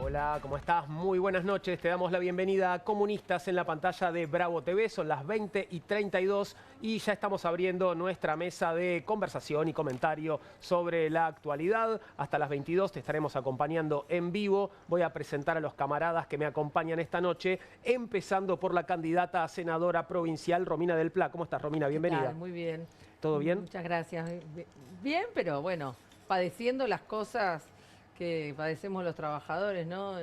Hola, ¿cómo estás? Muy buenas noches. Te damos la bienvenida a Comunistas en la pantalla de Bravo TV. Son las 20:32 y ya estamos abriendo nuestra mesa de conversación y comentario sobre la actualidad. Hasta las 22 te estaremos acompañando en vivo. Voy a presentar a los camaradas que me acompañan esta noche, empezando por la candidata a senadora provincial, Romina Del Pla. ¿Cómo estás, Romina? Bienvenida. ¿Qué tal? Muy bien. ¿Todo bien? Muchas gracias. Bien, pero bueno, padeciendo las cosas que padecemos los trabajadores, ¿no?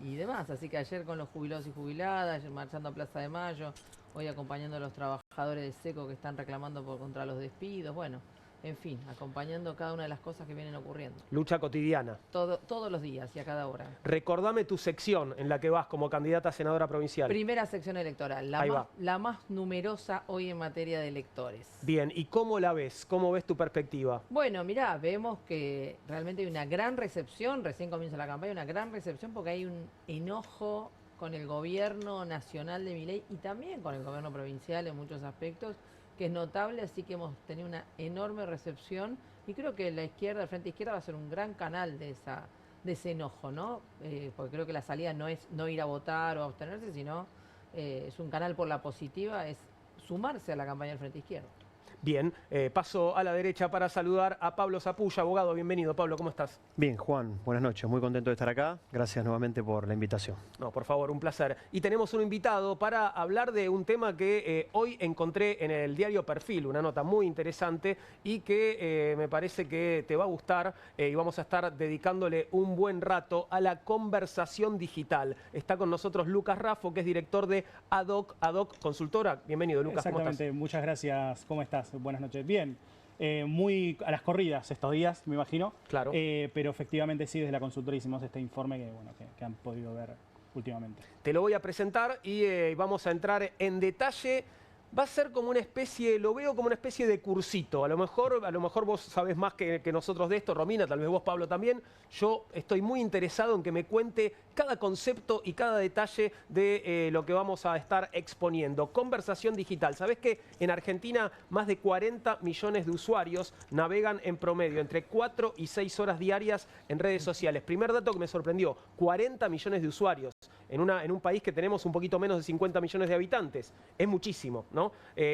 Y demás. Así que ayer con los jubilados y jubiladas, ayer marchando a Plaza de Mayo, hoy acompañando a los trabajadores de SECO que están reclamando contra los despidos. Bueno, en fin, acompañando cada una de las cosas que vienen ocurriendo. Lucha cotidiana. Todos los días y a cada hora. Recordame tu sección en la que vas como candidata a senadora provincial. Primera sección electoral, la más numerosa hoy en materia de electores. Bien, ¿y cómo la ves? ¿Cómo ves tu perspectiva? Bueno, mirá, vemos que realmente hay una gran recepción, recién comienza la campaña, una gran recepción porque hay un enojo con el gobierno nacional de Milei y también con el gobierno provincial en muchos aspectos, que es notable, así que hemos tenido una enorme recepción y creo que la izquierda, el Frente Izquierda va a ser un gran canal de ese enojo, ¿no? Porque creo que la salida no es no ir a votar o a abstenerse, sino es un canal por la positiva, es sumarse a la campaña del Frente Izquierda. Bien, paso a la derecha para saludar a Pablo Zapulla, abogado. Bienvenido, Pablo, ¿cómo estás? Bien, Juan, buenas noches. Muy contento de estar acá. Gracias nuevamente por la invitación. No, por favor, un placer. Y tenemos un invitado para hablar de un tema que hoy encontré en el diario Perfil, una nota muy interesante y que me parece que te va a gustar y vamos a estar dedicándole un buen rato a la conversación digital. Está con nosotros Lucas Raffo, que es director de ADOC Consultora. Bienvenido, Lucas, ¿cómo estás? Exactamente, muchas gracias. ¿Cómo estás? Buenas noches. Bien, muy a las corridas estos días, me imagino. Claro. Pero efectivamente sí, desde la consultora hicimos este informe que han podido ver últimamente. Te lo voy a presentar y vamos a entrar en detalle. Va a ser como una especie, lo veo como una especie de cursito. A lo mejor vos sabés más que nosotros de esto, Romina, tal vez vos, Pablo, también. Yo estoy muy interesado en que me cuente cada concepto y cada detalle de lo que vamos a estar exponiendo. Conversación digital. ¿Sabés que en Argentina más de 40 millones de usuarios navegan en promedio entre 4 y 6 horas diarias en redes sociales? Primer dato que me sorprendió, 40 millones de usuarios en un país que tenemos un poquito menos de 50 millones de habitantes. Es muchísimo, ¿no?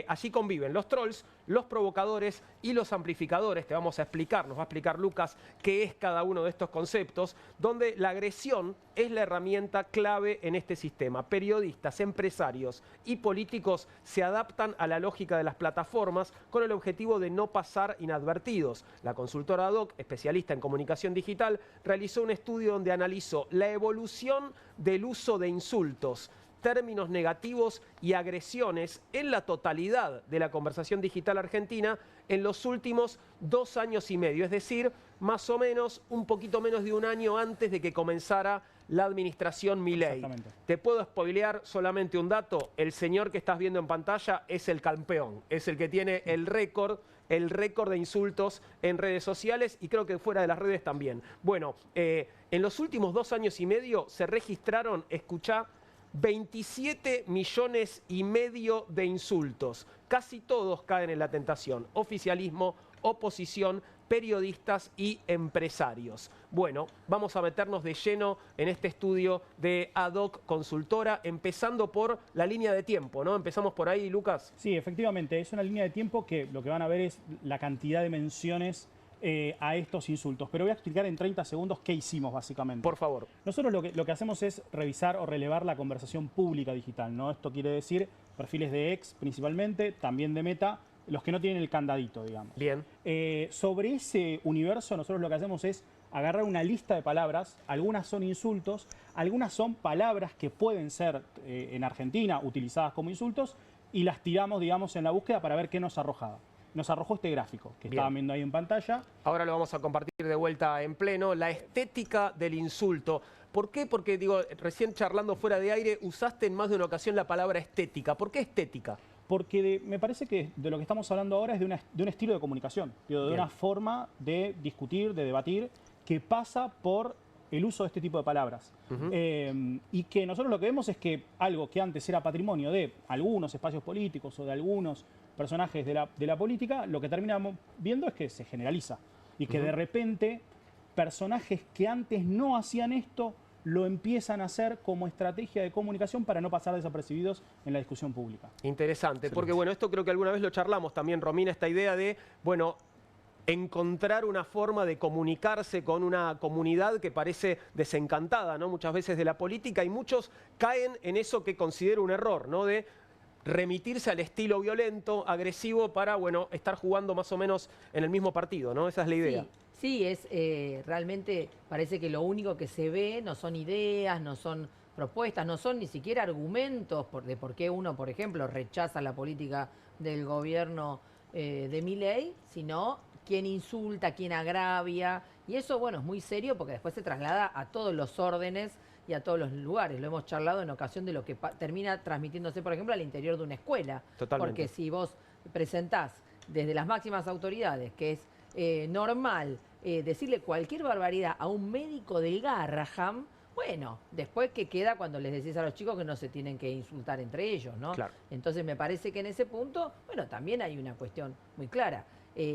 Allí conviven los trolls, los provocadores y los amplificadores. Te vamos a explicar, nos va a explicar Lucas qué es cada uno de estos conceptos, donde la agresión es la herramienta clave en este sistema. Periodistas, empresarios y políticos se adaptan a la lógica de las plataformas con el objetivo de no pasar inadvertidos. La consultora ADOC, especialista en comunicación digital, realizó un estudio donde analizó la evolución del uso de insultos, términos negativos y agresiones en la totalidad de la conversación digital argentina en los últimos 2 años y medio, es decir, más o menos un poquito menos de un año antes de que comenzara la administración Milei. Te puedo spoilear solamente un dato: el señor que estás viendo en pantalla es el campeón, es el que tiene el récord de insultos en redes sociales y creo que fuera de las redes también. Bueno, en los últimos 2 años y medio se registraron, escuchá, 27 millones y medio de insultos. Casi todos caen en la tentación. Oficialismo, oposición, periodistas y empresarios. Bueno, vamos a meternos de lleno en este estudio de ADOC Consultora, empezando por la línea de tiempo, ¿no? Empezamos por ahí, Lucas. Sí, efectivamente, es una línea de tiempo que lo que van a ver es la cantidad de menciones a estos insultos. Pero voy a explicar en 30 segundos qué hicimos básicamente. Por favor. Nosotros lo que hacemos es revisar o relevar la conversación pública digital, ¿no? Esto quiere decir perfiles de X principalmente, también de Meta, los que no tienen el candadito, digamos. Bien. Sobre ese universo nosotros lo que hacemos es agarrar una lista de palabras, algunas son insultos, algunas son palabras que pueden ser en Argentina utilizadas como insultos y las tiramos, digamos, en la búsqueda para ver qué nos arrojaba. Nos arrojó este gráfico que estaban viendo ahí en pantalla. Ahora lo vamos a compartir de vuelta en pleno. La estética del insulto. ¿Por qué? Porque, digo, recién charlando fuera de aire, usaste en más de una ocasión la palabra estética. ¿Por qué estética? Porque me parece que de lo que estamos hablando ahora es de un estilo de comunicación, de una forma de discutir, de debatir, que pasa por el uso de este tipo de palabras. Y que nosotros lo que vemos es que algo que antes era patrimonio de algunos espacios políticos o de algunos personajes de la política, lo que terminamos viendo es que se generaliza y que de repente personajes que antes no hacían esto lo empiezan a hacer como estrategia de comunicación para no pasar desapercibidos en la discusión pública. Interesante, porque bueno, esto creo que alguna vez lo charlamos también, Romina, esta idea de, bueno, encontrar una forma de comunicarse con una comunidad que parece desencantada, ¿no? Muchas veces de la política, y muchos caen en eso que considero un error, ¿no? De remitirse al estilo violento, agresivo, para, bueno, estar jugando más o menos en el mismo partido, ¿no? Esa es la idea. Sí, es realmente parece que lo único que se ve no son ideas, no son propuestas, no son ni siquiera argumentos de por qué uno, por ejemplo, rechaza la política del gobierno de Milei, sino quién insulta, quién agravia. Y eso, bueno, es muy serio porque después se traslada a todos los órdenes y a todos los lugares. Lo hemos charlado en ocasión de lo que termina transmitiéndose, por ejemplo, al interior de una escuela. Totalmente. Porque si vos presentás desde las máximas autoridades que es normal decirle cualquier barbaridad a un médico del Garraham, bueno, después ¿qué queda cuando les decís a los chicos que no se tienen que insultar entre ellos, ¿no? Claro. Entonces me parece que en ese punto, bueno, también hay una cuestión muy clara.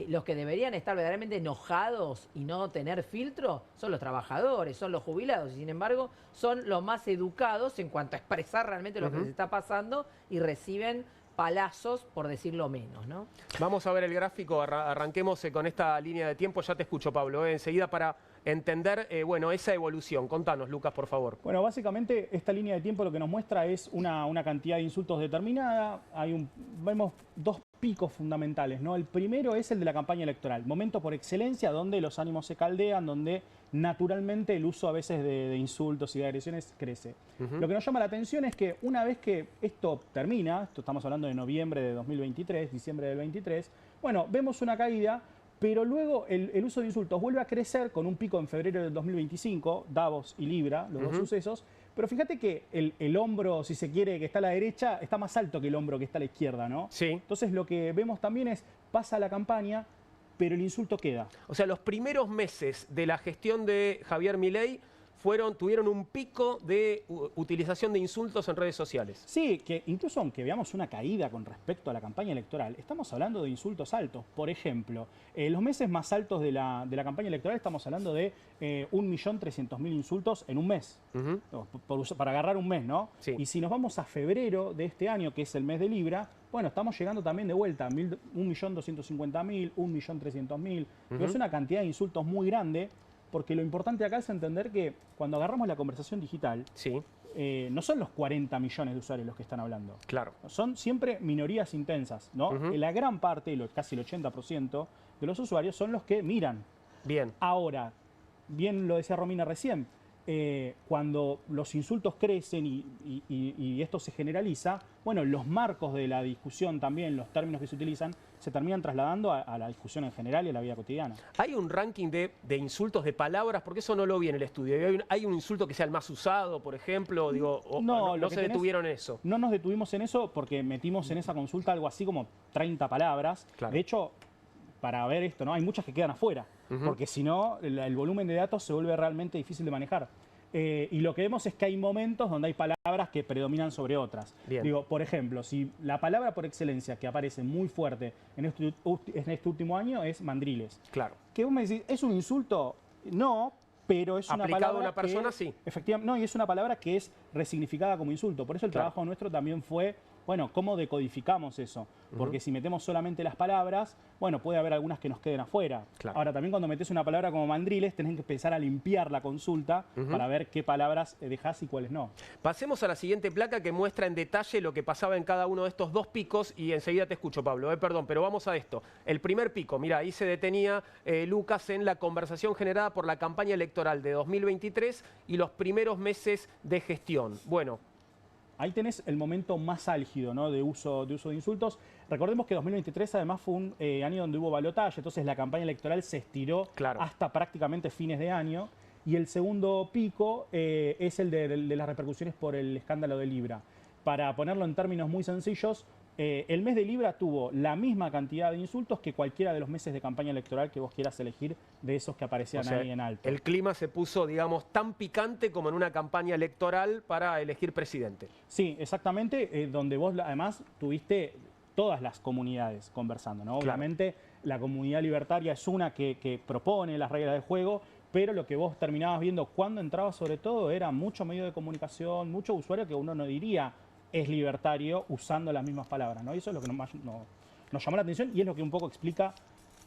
Los que deberían estar verdaderamente enojados y no tener filtro son los trabajadores, son los jubilados, y sin embargo son los más educados en cuanto a expresar realmente lo que les está pasando, y reciben palazos, por decirlo menos, ¿no? Vamos a ver el gráfico, arranquemos con esta línea de tiempo. Ya te escucho, Pablo, enseguida, para entender bueno, esa evolución. Contanos, Lucas, por favor. Bueno, básicamente esta línea de tiempo lo que nos muestra es una cantidad de insultos determinada. Vemos dos picos fundamentales, ¿no? El primero es el de la campaña electoral, momento por excelencia donde los ánimos se caldean, donde naturalmente el uso a veces de insultos y de agresiones crece. Lo que nos llama la atención es que una vez que esto termina, esto estamos hablando de noviembre de 2023, diciembre del 23, bueno, vemos una caída, pero luego el uso de insultos vuelve a crecer con un pico en febrero del 2025, Davos y Libra, los dos sucesos. Pero fíjate que el hombro, si se quiere, que está a la derecha, está más alto que el hombro que está a la izquierda, ¿no? Sí. Entonces lo que vemos también es, pasa la campaña, pero el insulto queda. O sea, los primeros meses de la gestión de Javier Milei tuvieron un pico de utilización de insultos en redes sociales. Sí, que incluso aunque veamos una caída con respecto a la campaña electoral, estamos hablando de insultos altos. Por ejemplo, los meses más altos de la campaña electoral estamos hablando de 1.300.000 insultos en un mes. Para agarrar un mes, ¿no? Sí. Y si nos vamos a febrero de este año, que es el mes de Libra, bueno, estamos llegando también de vuelta a 1.250.000, 1.300.000. Es una cantidad de insultos muy grande. Porque lo importante acá es entender que cuando agarramos la conversación digital, Sí. No son los 40 millones de usuarios los que están hablando. Claro. Son siempre minorías intensas, ¿no? La gran parte, casi el 80% de los usuarios son los que miran. Bien. Ahora, bien lo decía Romina recién, cuando los insultos crecen y esto se generaliza, bueno, los marcos de la discusión también, los términos que se utilizan, se terminan trasladando a la discusión en general y a la vida cotidiana. ¿Hay un ranking de insultos, de palabras? Porque eso no lo vi en el estudio. ¿Hay un insulto que sea el más usado, por ejemplo? Digo, no se detuvieron en eso. No nos detuvimos en eso porque metimos en esa consulta algo así como 30 palabras. Claro. De hecho, para ver esto, ¿no? Hay muchas que quedan afuera, porque si no, el volumen de datos se vuelve realmente difícil de manejar. Y lo que vemos es que hay momentos donde hay palabras que predominan sobre otras. Bien. Digo, por ejemplo, si la palabra por excelencia que aparece muy fuerte en este último año es mandriles. Claro. Que vos me decís, ¿es un insulto? No, pero es una Aplicado palabra a una persona, que, sí. Efectivamente, no, y es una palabra que es resignificada como insulto. Por eso el Claro. trabajo nuestro también fue, bueno, ¿cómo decodificamos eso? Porque si metemos solamente las palabras, bueno, puede haber algunas que nos queden afuera. Claro. Ahora, también cuando metes una palabra como mandriles, tenés que empezar a limpiar la consulta para ver qué palabras dejás y cuáles no. Pasemos a la siguiente placa que muestra en detalle lo que pasaba en cada uno de estos dos picos, y enseguida te escucho, Pablo. Perdón, pero vamos a esto. El primer pico, mira, ahí se detenía Lucas en la conversación generada por la campaña electoral de 2023 y los primeros meses de gestión. Bueno. Ahí tenés el momento más álgido, ¿no? de uso de insultos. Recordemos que 2023 además fue un año donde hubo balotaje, entonces la campaña electoral se estiró hasta prácticamente fines de año. Y el segundo pico es el de las repercusiones por el escándalo de Libra. Para ponerlo en términos muy sencillos, el mes de Libra tuvo la misma cantidad de insultos que cualquiera de los meses de campaña electoral que vos quieras elegir de esos que aparecían ahí en alto. El clima se puso, digamos, tan picante como en una campaña electoral para elegir presidente. Sí, exactamente, donde vos además tuviste todas las comunidades conversando, ¿no? Claro. Obviamente la comunidad libertaria es una que propone las reglas del juego, pero lo que vos terminabas viendo cuando entrabas sobre todo era mucho medio de comunicación, mucho usuario que uno no diría es libertario usando las mismas palabras, ¿no? Y eso es lo que más nos llamó la atención y es lo que un poco explica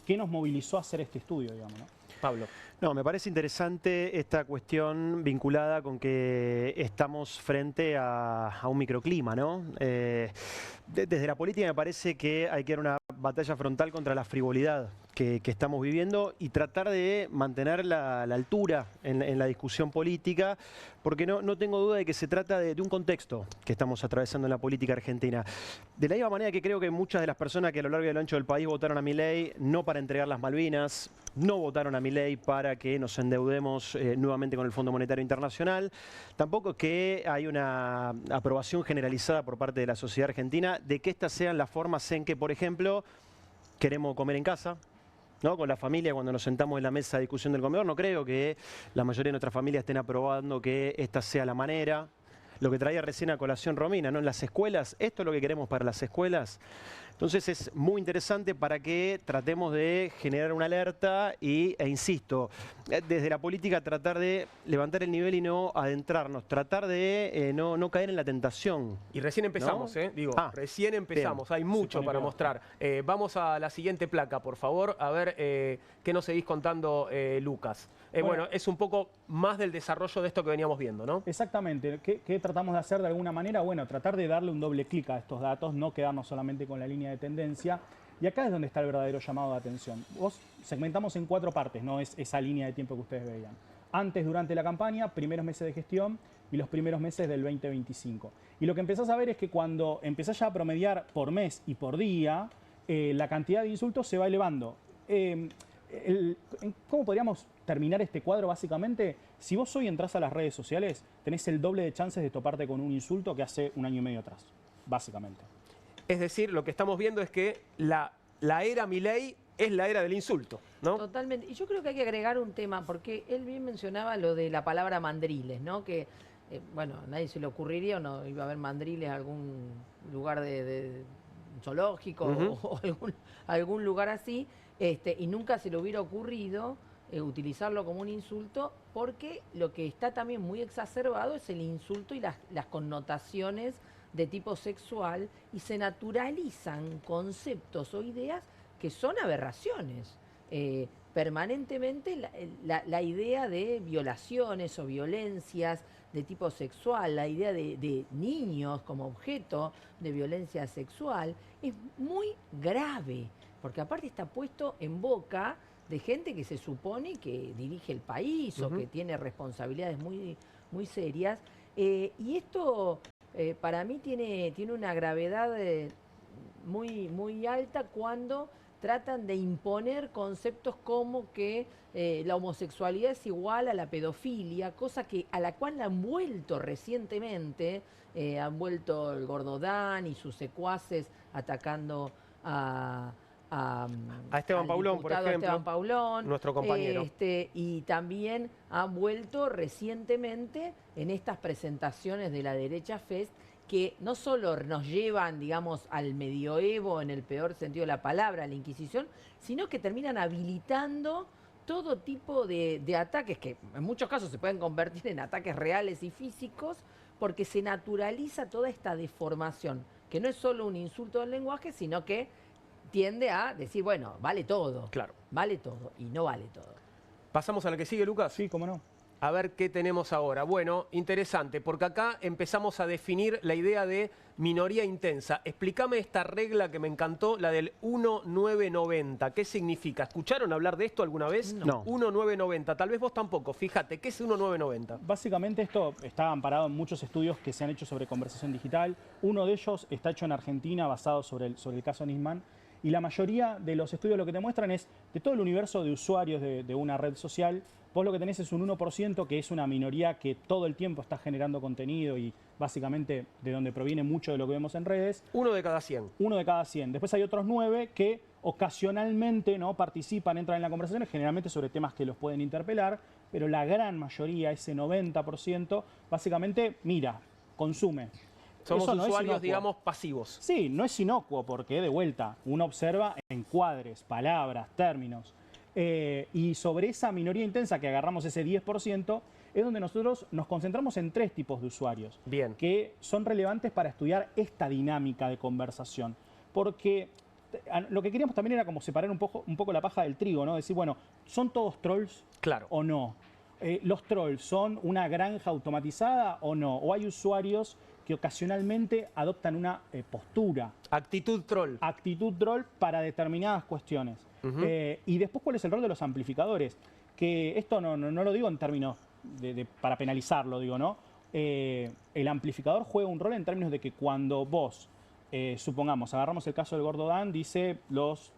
qué nos movilizó a hacer este estudio, digamos, ¿no? Pablo. No, me parece interesante esta cuestión vinculada con que estamos frente a un microclima, ¿no? Desde la política me parece que hay que dar una batalla frontal contra la frivolidad que estamos viviendo y tratar de mantener la altura en la discusión política, porque no tengo duda de que se trata de un contexto que estamos atravesando en la política argentina. De la misma manera que creo que muchas de las personas que a lo largo y a lo ancho del país votaron a Milei no para entregar las Malvinas, no votaron a Milei para que nos endeudemos nuevamente con el Fondo Monetario Internacional, tampoco que hay una aprobación generalizada por parte de la sociedad argentina de que estas sean las formas en que, por ejemplo, queremos comer en casa, ¿no? Con la familia, cuando nos sentamos en la mesa de discusión del comedor, no creo que la mayoría de nuestras familias estén aprobando que esta sea la manera. Lo que traía recién a colación Romina, ¿no? En las escuelas, esto es lo que queremos para las escuelas. Entonces es muy interesante para que tratemos de generar una alerta e insisto, desde la política tratar de levantar el nivel y no adentrarnos, tratar de no caer en la tentación. Y recién empezamos, ¿no? Digo, recién empezamos, hay mucho para mostrar. Vamos a la siguiente placa, por favor, a ver qué nos seguís contando, Lucas. Bueno, es un poco más del desarrollo de esto que veníamos viendo, ¿no? Exactamente. ¿Qué tratamos de hacer de alguna manera? Bueno, tratar de darle un doble clic a estos datos, no quedarnos solamente con la línea de tendencia. Y acá es donde está el verdadero llamado de atención. Vos segmentamos en 4 partes, no es esa línea de tiempo que ustedes veían. Antes, durante la campaña, primeros meses de gestión y los primeros meses del 2025. Y lo que empezás a ver es que cuando empezás ya a promediar por mes y por día, la cantidad de insultos se va elevando. ¿Cómo podríamos terminar este cuadro? Básicamente, si vos hoy entrás a las redes sociales, tenés el doble de chances de toparte con un insulto que hace un año y medio atrás, básicamente. Es decir, lo que estamos viendo es que la era Milei es la era del insulto, ¿no? Totalmente. Y yo creo que hay que agregar un tema, porque él bien mencionaba lo de la palabra mandriles, ¿no? Que, bueno, a nadie se le ocurriría o no iba a haber mandriles en algún lugar de zoológico o algún lugar así, y nunca se le hubiera ocurrido utilizarlo como un insulto, porque lo que está también muy exacerbado es el insulto y las connotaciones de tipo sexual, y se naturalizan conceptos o ideas que son aberraciones. Permanentemente la idea de violaciones o violencias de tipo sexual, la idea de niños como objeto de violencia sexual, es muy grave, porque aparte está puesto en boca de gente que se supone que dirige el país o que tiene responsabilidades muy, muy serias. Y esto para mí tiene una gravedad muy, muy alta cuando tratan de imponer conceptos como que la homosexualidad es igual a la pedofilia, cosa a la cual han vuelto recientemente, han vuelto el Gordo Dan y sus secuaces atacando a Esteban Paulón, por ejemplo, Esteban Paulón, nuestro compañero. Y también han vuelto recientemente en estas presentaciones de la derecha Fest, que no solo nos llevan, digamos, al medioevo en el peor sentido de la palabra, a la Inquisición, sino que terminan habilitando todo tipo de ataques que en muchos casos se pueden convertir en ataques reales y físicos, porque se naturaliza toda esta deformación, que no es solo un insulto del lenguaje, sino que tiende a decir, bueno, vale todo. Claro. Vale todo y no vale todo. ¿Pasamos a la que sigue, Lucas? Sí, cómo no. A ver qué tenemos ahora. Bueno, interesante, porque acá empezamos a definir la idea de minoría intensa. Explícame esta regla que me encantó, la del 1990. ¿Qué significa? ¿Escucharon hablar de esto alguna vez? No. 1990. Tal vez vos tampoco. Fíjate, ¿qué es 1990? Básicamente esto está amparado en muchos estudios que se han hecho sobre conversación digital. Uno de ellos está hecho en Argentina, basado sobre el caso Nisman. Y la mayoría de los estudios lo que te muestran es de todo el universo de usuarios de una red social, vos lo que tenés es un 1%, que es una minoría que todo el tiempo está generando contenido y básicamente de donde proviene mucho de lo que vemos en redes. 1 de cada 100. 1 de cada 100. Después hay otros 9 que ocasionalmente, ¿no?, participan, entran en la conversación, generalmente sobre temas que los pueden interpelar, pero la gran mayoría, ese 90%, básicamente mira, consume. Somos Eso no es usuarios, inocuo. digamos, pasivos. Sí, no es inocuo porque, de vuelta, uno observa encuadres, palabras, términos. Y sobre esa minoría intensa que agarramos ese 10%, es donde nosotros nos concentramos en 3 tipos de usuarios. Bien. Que son relevantes para estudiar esta dinámica de conversación. Porque lo que queríamos también era como separar un poco la paja del trigo, ¿no? Decir, bueno, ¿son todos trolls Claro. o no? ¿Los trolls son una granja automatizada o no? ¿O hay usuarios que ocasionalmente adoptan una postura? Actitud troll. Actitud troll para determinadas cuestiones. Y después, ¿cuál es el rol de los amplificadores? Que esto no lo digo en términos para penalizarlo, digo, ¿no? El amplificador juega un rol en términos de que cuando vos, supongamos, agarramos el caso del Gordo Dan, dice los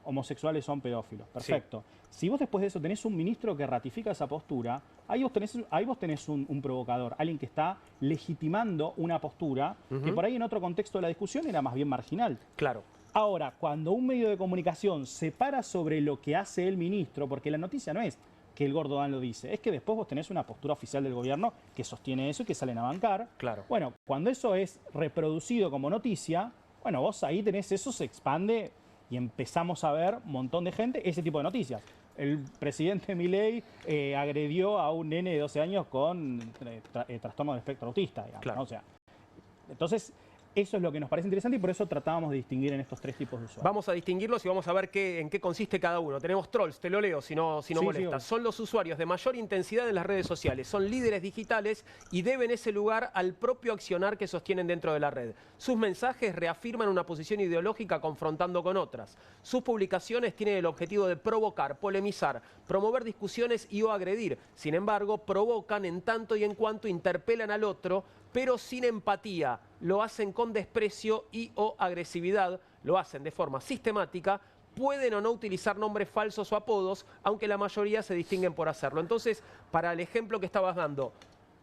homosexuales son pedófilos. Perfecto. Sí. Si vos después de eso tenés un ministro que ratifica esa postura, ahí vos tenés un provocador, alguien que está legitimando una postura que por ahí en otro contexto de la discusión era más bien marginal. Claro. Ahora, cuando un medio de comunicación se para sobre lo que hace el ministro, porque la noticia no es que el Gordo Dan lo dice, es que después vos tenés una postura oficial del gobierno que sostiene eso y que salen a bancar. Claro. Bueno, cuando eso es reproducido como noticia, bueno, vos ahí tenés eso, se expande y empezamos a ver un montón de gente ese tipo de noticias. El presidente Milei agredió a un nene de 12 años con trastorno del espectro autista, digamos, claro. ¿no? O sea, entonces, eso es lo que nos parece interesante y por eso tratábamos de distinguir en estos 3 tipos de usuarios. Vamos a distinguirlos y vamos a ver en qué consiste cada uno. Tenemos trolls, te lo leo si no molesta. Sí. Son los usuarios de mayor intensidad en las redes sociales. Son líderes digitales y deben ese lugar al propio accionar que sostienen dentro de la red. Sus mensajes reafirman una posición ideológica confrontando con otras. Sus publicaciones tienen el objetivo de provocar, polemizar, promover discusiones y o agredir. Sin embargo, provocan en tanto y en cuanto interpelan al otro, pero sin empatía. Lo hacen con desprecio y o agresividad, lo hacen de forma sistemática, pueden o no utilizar nombres falsos o apodos, aunque la mayoría se distinguen por hacerlo. Entonces, para el ejemplo que estabas dando,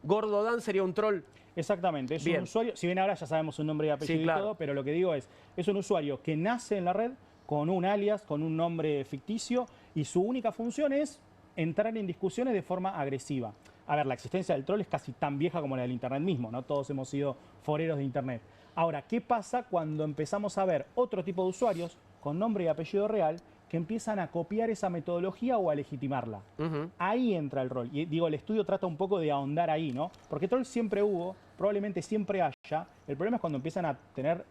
Gordo Dan sería un troll. Exactamente, es un usuario, si bien ahora ya sabemos su nombre y apellido Sí, claro. y todo, pero lo que digo es un usuario que nace en la red con un alias, con un nombre ficticio, y su única función es entrar en discusiones de forma agresiva. A ver, la existencia del troll es casi tan vieja como la del Internet mismo, ¿no? Todos hemos sido foreros de Internet. Ahora, ¿qué pasa cuando empezamos a ver otro tipo de usuarios con nombre y apellido real que empiezan a copiar esa metodología o a legitimarla? Ahí entra el rol. Y digo, el estudio trata un poco de ahondar ahí, ¿no? Porque troll siempre hubo, probablemente siempre haya. El problema es cuando empiezan a tener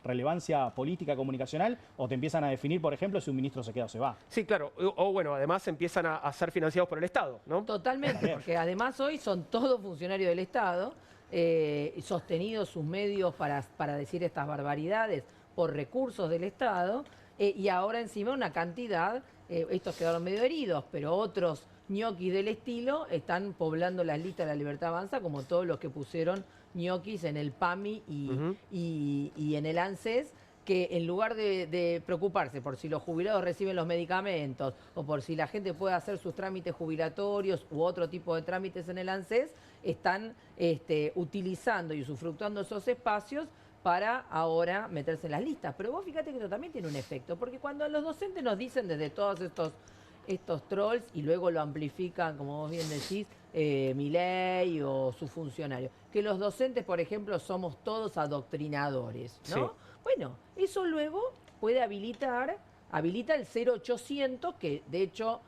relevancia política, comunicacional, o te empiezan a definir, por ejemplo, si un ministro se queda o se va. Sí, claro. O bueno, además empiezan a ser financiados por el Estado, ¿no? Totalmente, porque además hoy son todos funcionarios del Estado, sostenidos sus medios para decir estas barbaridades por recursos del Estado, y ahora encima una cantidad, estos quedaron medio heridos, pero otros ñoquis del estilo están poblando las listas de La Libertad Avanza, como todos los que pusieron ñoquis en el PAMI y en el ANSES, que en lugar de preocuparse por si los jubilados reciben los medicamentos o por si la gente puede hacer sus trámites jubilatorios u otro tipo de trámites en el ANSES, están utilizando y usufructuando esos espacios para ahora meterse en las listas. Pero vos fíjate que esto también tiene un efecto, porque cuando los docentes nos dicen desde todos estos trolls y luego lo amplifican, como vos bien decís, Milei o sus funcionarios, que los docentes, por ejemplo, somos todos adoctrinadores, ¿no? Sí. Bueno, eso luego puede habilita el 0800, que de hecho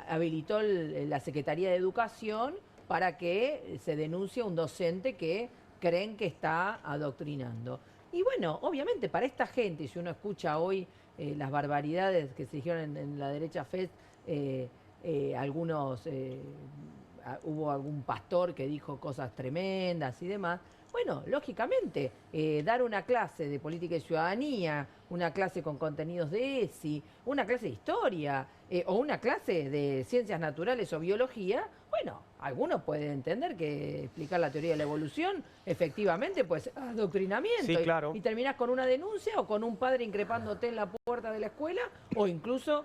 habilitó la Secretaría de Educación para que se denuncie a un docente que creen que está adoctrinando. Y bueno, obviamente para esta gente, si uno escucha hoy las barbaridades que se dijeron en la derecha FED, hubo algún pastor que dijo cosas tremendas y demás. Bueno, lógicamente, dar una clase de política y ciudadanía, una clase con contenidos de ESI, una clase de historia o una clase de ciencias naturales o biología, bueno, algunos pueden entender que explicar la teoría de la evolución efectivamente pues adoctrinamiento. Sí, claro. Y terminás con una denuncia o con un padre increpándote en la puerta de la escuela o incluso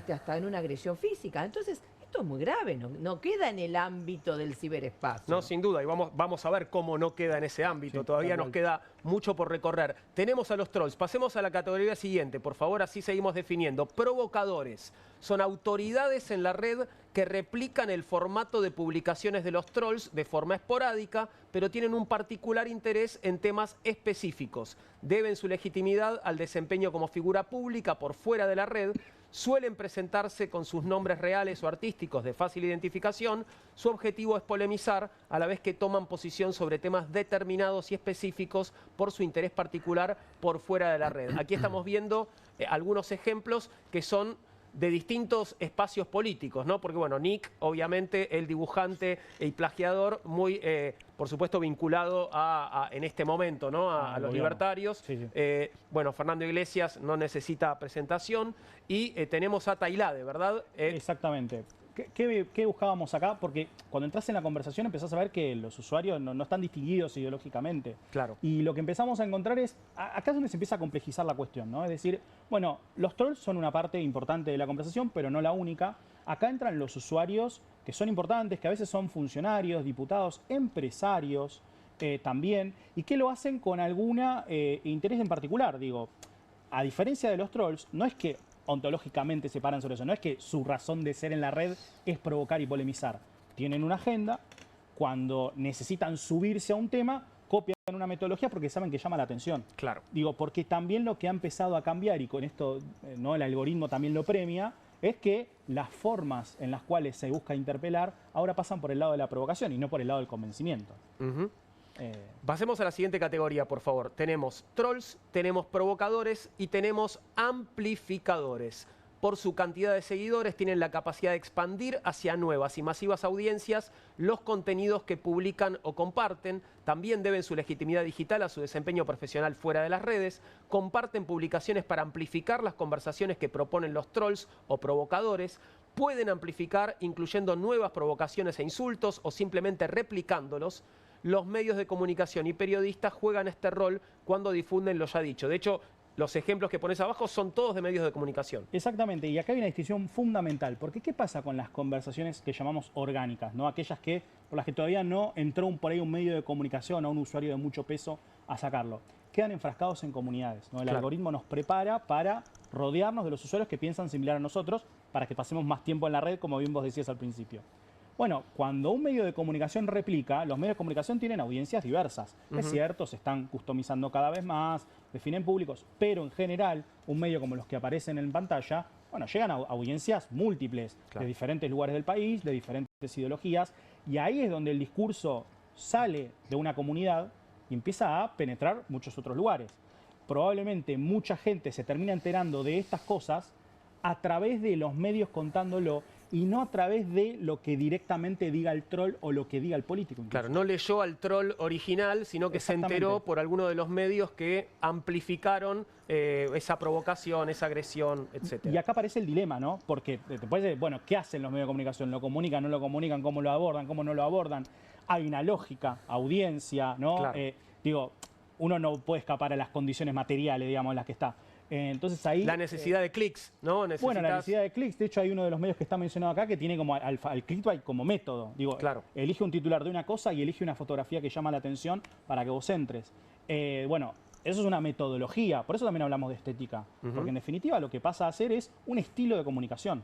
hasta en una agresión física. Entonces, esto es muy grave, no queda en el ámbito del ciberespacio. No, sin duda, y vamos a ver cómo no queda en ese ámbito. Sí, todavía nos queda mucho por recorrer. Tenemos a los trolls. Pasemos a la categoría siguiente, por favor, así seguimos definiendo. Provocadores. Son autoridades en la red que replican el formato de publicaciones de los trolls de forma esporádica, pero tienen un particular interés en temas específicos. Deben su legitimidad al desempeño como figura pública por fuera de la red. Suelen presentarse con sus nombres reales o artísticos de fácil identificación. Su objetivo es polemizar a la vez que toman posición sobre temas determinados y específicos por su interés particular por fuera de la red. Aquí estamos viendo algunos ejemplos que son de distintos espacios políticos, ¿no? Porque, bueno, Nick, obviamente, el dibujante y plagiador, muy, por supuesto, vinculado en este momento, ¿no? A los libertarios. Sí, sí. Bueno, Fernando Iglesias no necesita presentación. Y tenemos a Tailade, ¿verdad? Exactamente. ¿Qué buscábamos acá? Porque cuando entras en la conversación empezás a ver que los usuarios no están distinguidos ideológicamente. Claro. Y lo que empezamos a encontrar es, acá es donde se empieza a complejizar la cuestión, ¿no? Es decir, bueno, los trolls son una parte importante de la conversación, pero no la única. Acá entran los usuarios que son importantes, que a veces son funcionarios, diputados, empresarios también, y que lo hacen con alguna interés en particular. Digo, a diferencia de los trolls, no es que ontológicamente se paran sobre eso. No es que su razón de ser en la red es provocar y polemizar. Tienen una agenda, cuando necesitan subirse a un tema, copian una metodología porque saben que llama la atención. Claro. Digo, porque también lo que ha empezado a cambiar, y con esto no el algoritmo también lo premia, es que las formas en las cuales se busca interpelar ahora pasan por el lado de la provocación y no por el lado del convencimiento. Pasemos a la siguiente categoría, por favor. Tenemos trolls, tenemos provocadores y tenemos amplificadores. Por su cantidad de seguidores tienen la capacidad de expandir hacia nuevas y masivas audiencias los contenidos que publican o comparten. También deben su legitimidad digital a su desempeño profesional fuera de las redes. Comparten publicaciones para amplificar las conversaciones que proponen los trolls o provocadores. Pueden amplificar incluyendo nuevas provocaciones e insultos o simplemente replicándolos. Los medios de comunicación y periodistas juegan este rol cuando difunden lo ya dicho. De hecho, los ejemplos que pones abajo son todos de medios de comunicación. Exactamente, y acá hay una distinción fundamental, porque ¿qué pasa con las conversaciones que llamamos orgánicas, ¿no? Aquellas por las que todavía no entró por ahí un medio de comunicación o un usuario de mucho peso a sacarlo? Quedan enfrascados en comunidades, ¿no? El algoritmo nos prepara para rodearnos de los usuarios que piensan similar a nosotros, para que pasemos más tiempo en la red, como bien vos decías al principio. Bueno, cuando un medio de comunicación replica, los medios de comunicación tienen audiencias diversas. Es cierto, se están customizando cada vez más, definen públicos, pero en general, un medio como los que aparecen en pantalla, bueno, llegan a audiencias múltiples, de diferentes lugares del país, de diferentes ideologías, y ahí es donde el discurso sale de una comunidad y empieza a penetrar muchos otros lugares. Probablemente mucha gente se termina enterando de estas cosas a través de los medios contándolo, y no a través de lo que directamente diga el troll o lo que diga el político. Incluso. Claro, no leyó al troll original, sino que se enteró por alguno de los medios que amplificaron esa provocación, esa agresión, etc. Y acá aparece el dilema, ¿no? Porque después de, bueno, ¿qué hacen los medios de comunicación? ¿Lo comunican, no lo comunican? ¿Cómo lo abordan, cómo no lo abordan? Hay una lógica, audiencia, ¿no? Claro. Digo, uno no puede escapar a las condiciones materiales, digamos, en las que está. Entonces ahí... La necesidad de clics, ¿no? Bueno, la necesidad de clics. De hecho, hay uno de los medios que está mencionado acá que tiene como al clickbait como método. Digo, claro. Elige un titular de una cosa y elige una fotografía que llama la atención para que vos entres. Bueno, eso es una metodología. Por eso también hablamos de estética. Porque en definitiva lo que pasa a ser es un estilo de comunicación.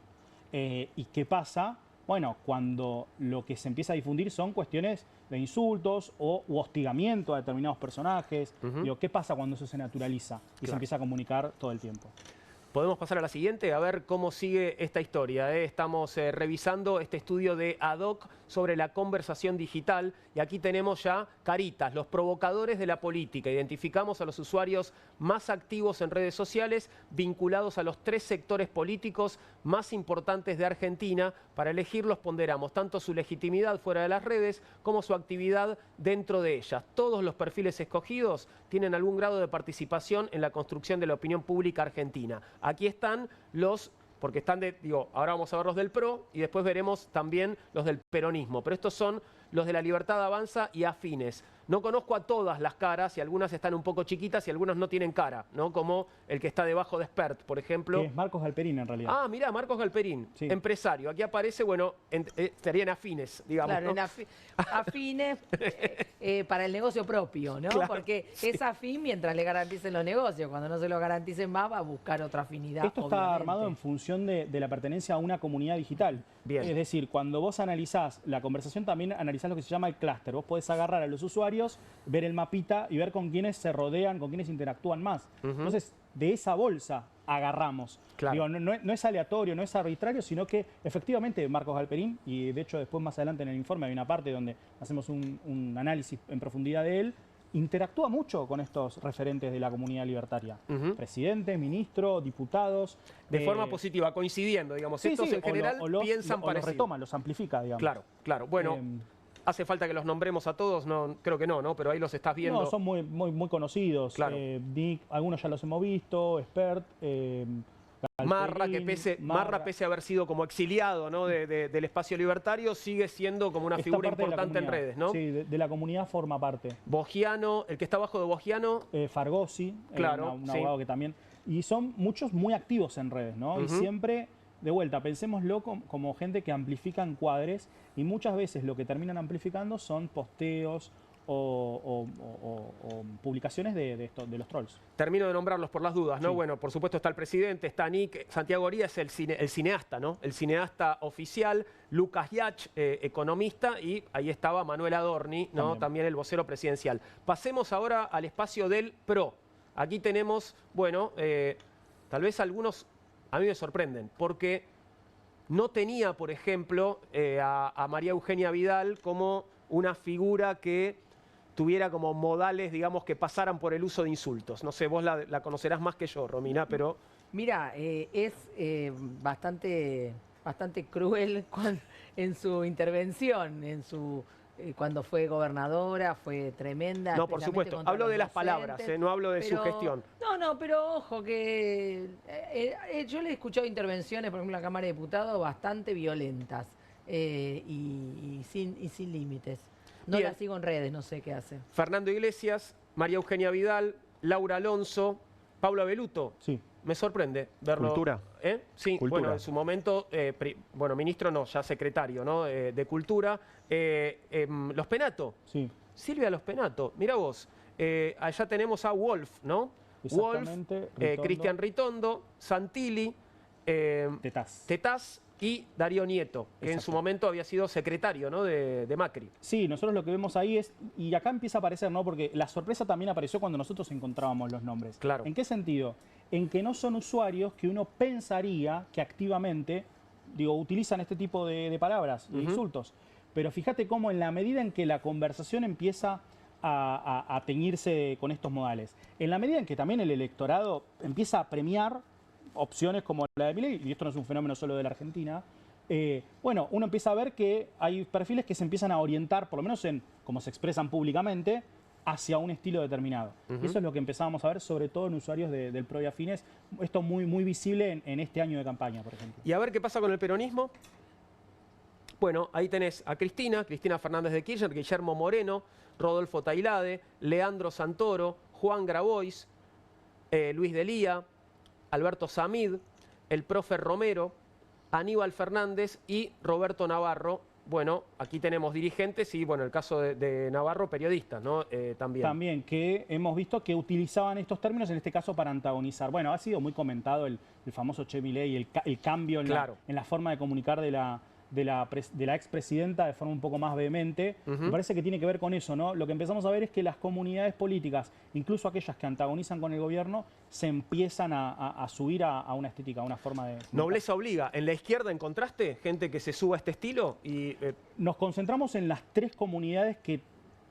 ¿Y qué pasa? Bueno, cuando lo que se empieza a difundir son cuestiones de insultos u hostigamiento a determinados personajes. Digo, ¿qué pasa cuando eso se naturaliza y se empieza a comunicar todo el tiempo? Podemos pasar a la siguiente, a ver cómo sigue esta historia. Estamos revisando este estudio de Ad-Hoc sobre la conversación digital y aquí tenemos ya caritas, los provocadores de la política. Identificamos a los usuarios más activos en redes sociales vinculados a los 3 sectores políticos más importantes de Argentina. Para elegirlos ponderamos tanto su legitimidad fuera de las redes como su actividad dentro de ellas. Todos los perfiles escogidos tienen algún grado de participación en la construcción de la opinión pública argentina. Aquí están los, porque están ahora vamos a ver los del PRO y después veremos también los del peronismo, pero estos son los de La Libertad Avanza y afines. No conozco a todas las caras y algunas están un poco chiquitas y algunas no tienen cara, ¿no? Como el que está debajo de Spert, por ejemplo. Que es Marcos Galperín en realidad. Ah, mirá, Marcos Galperín, sí. Empresario. Aquí aparece, bueno, estarían afines, digamos. Claro, ¿no? afines para el negocio propio, ¿no? Claro, porque sí. Es afín mientras le garanticen los negocios. Cuando no se lo garanticen más, va a buscar otra afinidad. Esto está armado en función de la pertenencia a una comunidad digital. Bien. Es decir, cuando vos analizás la conversación, también analizás lo que se llama el clúster. Vos podés agarrar a los usuarios, ver el mapita y ver con quiénes se rodean, con quiénes interactúan más. Entonces, de esa bolsa agarramos. Claro. Digo, no es aleatorio, no es arbitrario, sino que efectivamente Marcos Galperín, y de hecho después más adelante en el informe hay una parte donde hacemos un análisis en profundidad de él, interactúa mucho con estos referentes de la comunidad libertaria. Presidente, ministro, diputados. De forma positiva, coincidiendo, digamos. Sí, Estos sí, en general piensan los parecido. retoman, los amplifica, digamos. Claro, claro. Bueno, ¿hace falta que los nombremos a todos? No, creo que no, ¿no? Pero ahí los estás viendo. No, son muy conocidos. Claro. Nick, algunos ya los hemos visto, Expert, Marra, Galperín, Marra, pese a haber sido como exiliado, ¿no? del espacio libertario, sigue siendo como una Esta figura parte de la importante en comunidad. redes, ¿no? Sí, de la comunidad forma parte. Bogiano, el que está abajo de Bogiano. Fargosi, Claro, un sí. abogado que también. Y son muchos muy activos en redes, ¿no? Y siempre, de vuelta, pensémoslo como gente que amplifica encuadres y muchas veces lo que terminan amplificando son posteos o publicaciones de los trolls. Termino de nombrarlos por las dudas, ¿no? Sí. Bueno, por supuesto está el presidente, está Nick, Santiago Oría es el cineasta, ¿no? El cineasta oficial, Lucas Yach, economista, y ahí estaba Manuel Adorni, ¿no? También el vocero presidencial. Pasemos ahora al espacio del PRO. Aquí tenemos, bueno, tal vez algunos a mí me sorprenden, porque no tenía, por ejemplo, a María Eugenia Vidal como una figura que tuviera como modales, digamos, que pasaran por el uso de insultos. No sé, vos la conocerás más que yo, Romina, pero... Mira, es bastante cruel en su intervención, cuando fue gobernadora, fue tremenda. No, por especialmente supuesto. contra Hablo los de las palabras, docentes, no hablo de su gestión. No, pero ojo que yo le he escuchado intervenciones, por ejemplo, en la Cámara de Diputados, bastante violentas y sin límites. No Bien. la sigo en redes, no sé qué hace. Fernando Iglesias, María Eugenia Vidal, Laura Alonso, Pablo Abeluto. Sí. Me sorprende verlo. ¿Cultura? Sí, Cultura. bueno, en su momento, ministro no, ya secretario, ¿no? De Cultura. Los Penato. Sí. Silvia Los Penato, mira vos. Allá tenemos a Wolf, ¿no? Exactamente, Wolf, Ritondo. Cristian Ritondo, Santilli, Tetaz y Darío Nieto, que en su Exacto. momento había sido secretario, ¿no? de Macri. Sí, nosotros lo que vemos ahí es, y acá empieza a aparecer, ¿no? Porque la sorpresa también apareció cuando nosotros encontrábamos los nombres. Claro. ¿En qué sentido? En que no son usuarios que uno pensaría que activamente, utilizan este tipo de palabras, de insultos. Pero fíjate cómo en la medida en que la conversación empieza a teñirse con estos modales, en la medida en que también el electorado empieza a premiar opciones como la de Milei, y esto no es un fenómeno solo de la Argentina, uno empieza a ver que hay perfiles que se empiezan a orientar, por lo menos en cómo se expresan públicamente, hacia un estilo determinado. Y eso es lo que empezábamos a ver, sobre todo en usuarios del PRO y afines. Esto muy visible en este año de campaña, por ejemplo. Y a ver qué pasa con el peronismo. Bueno, ahí tenés a Cristina Fernández de Kirchner, Guillermo Moreno, Rodolfo Tailade, Leandro Santoro, Juan Grabois, Luis Delía, Alberto Samid, el profe Romero, Aníbal Fernández y Roberto Navarro. Bueno, aquí tenemos dirigentes y, bueno, el caso de Navarro, periodistas, ¿no? También. También, que hemos visto que utilizaban estos términos, en este caso, para antagonizar. Bueno, ha sido muy comentado el famoso Che Milei, el cambio en la forma de comunicar de la expresidenta de forma un poco más vehemente. Me parece que tiene que ver con eso, ¿no? Lo que empezamos a ver es que las comunidades políticas, incluso aquellas que antagonizan con el gobierno, se empiezan a subir a una estética, a una forma de... Nobleza obliga. ¿En la izquierda encontraste gente que se suba a este estilo? Y, Nos concentramos en las tres comunidades que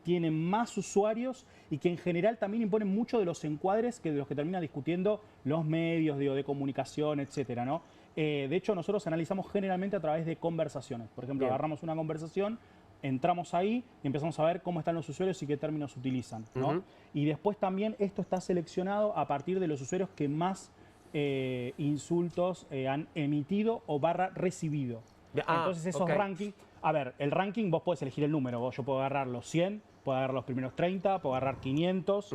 tienen más usuarios y que en general también imponen mucho de los encuadres de los que terminan discutiendo los medios de comunicación, etcétera, ¿no? De hecho, nosotros analizamos generalmente a través de conversaciones. Por ejemplo, Bien. agarramos una conversación, entramos ahí y empezamos a ver cómo están los usuarios y qué términos utilizan, ¿no? Y después también esto está seleccionado a partir de los usuarios que más insultos han emitido o recibido. Entonces esos rankings, a ver, el ranking vos podés elegir el número, yo puedo agarrar los 100, puedo agarrar los primeros 30, puedo agarrar 500,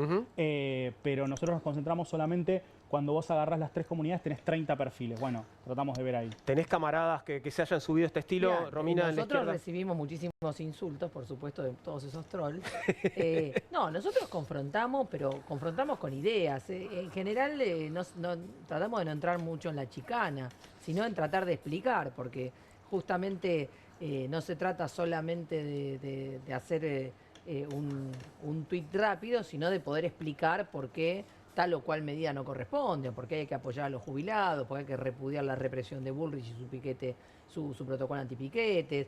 pero nosotros nos concentramos solamente cuando vos agarrás las tres comunidades, tenés 30 perfiles. Bueno, tratamos de ver ahí. ¿Tenés camaradas que se hayan subido a este estilo, Mirá, Romina, en la nosotros izquierda? recibimos muchísimos insultos, por supuesto, de todos esos trolls. No, nosotros confrontamos, pero confrontamos con ideas. En general, tratamos de no entrar mucho en la chicana, sino en tratar de explicar, porque justamente no se trata solamente de hacer un tuit rápido, sino de poder explicar por qué tal o cual medida no corresponde, porque hay que apoyar a los jubilados, porque hay que repudiar la represión de Bullrich y su piquete, su protocolo antipiquetes.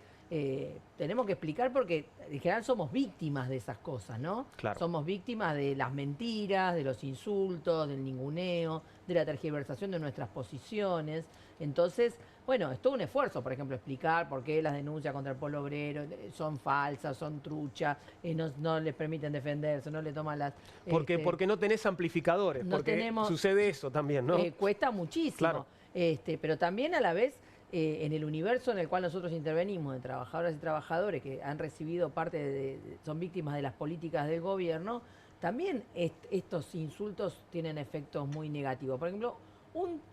Tenemos que explicar porque en general somos víctimas de esas cosas, ¿no? Claro. Somos víctimas de las mentiras, de los insultos, del ninguneo, de la tergiversación de nuestras posiciones. Entonces, bueno, es todo un esfuerzo, por ejemplo, explicar por qué las denuncias contra el pueblo obrero son falsas, son truchas, no les permiten defenderse, no le toman las... Porque no tenés amplificadores, no porque tenemos, sucede eso también, ¿no? Cuesta muchísimo. Claro. Pero también a la vez, en el universo en el cual nosotros intervenimos, de trabajadoras y trabajadores que han recibido son víctimas de las políticas del gobierno, también estos insultos tienen efectos muy negativos. Por ejemplo,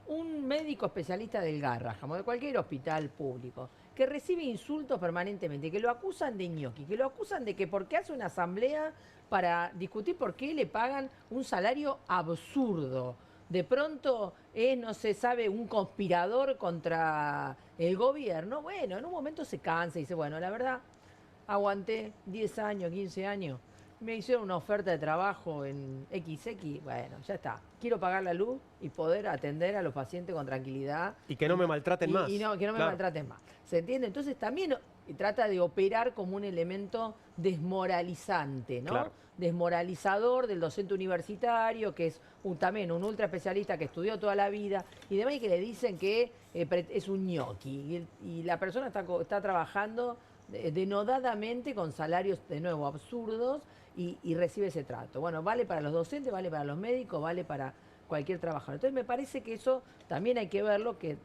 un médico especialista del Garrahan o de cualquier hospital público que recibe insultos permanentemente, que lo acusan de ñoqui, que lo acusan de que porque hace una asamblea para discutir por qué le pagan un salario absurdo. De pronto es, no se sabe, un conspirador contra el gobierno. Bueno, en un momento se cansa y dice, bueno, la verdad, aguanté 10 años, 15 años. Me hicieron una oferta de trabajo en XX, bueno, ya está. Quiero pagar la luz y poder atender a los pacientes con tranquilidad. Y que no me maltraten más. Y no, que no me Claro. maltraten más. ¿Se entiende? Entonces también trata de operar como un elemento desmoralizante, ¿no? Claro. Desmoralizador del docente universitario, que es también un ultra especialista que estudió toda la vida y demás, y que le dicen que es un ñoqui. Y la persona está trabajando denodadamente con salarios, de nuevo, absurdos, y recibe ese trato. Bueno, vale para los docentes, vale para los médicos, vale para cualquier trabajador. Entonces me parece que eso también hay que verlo, que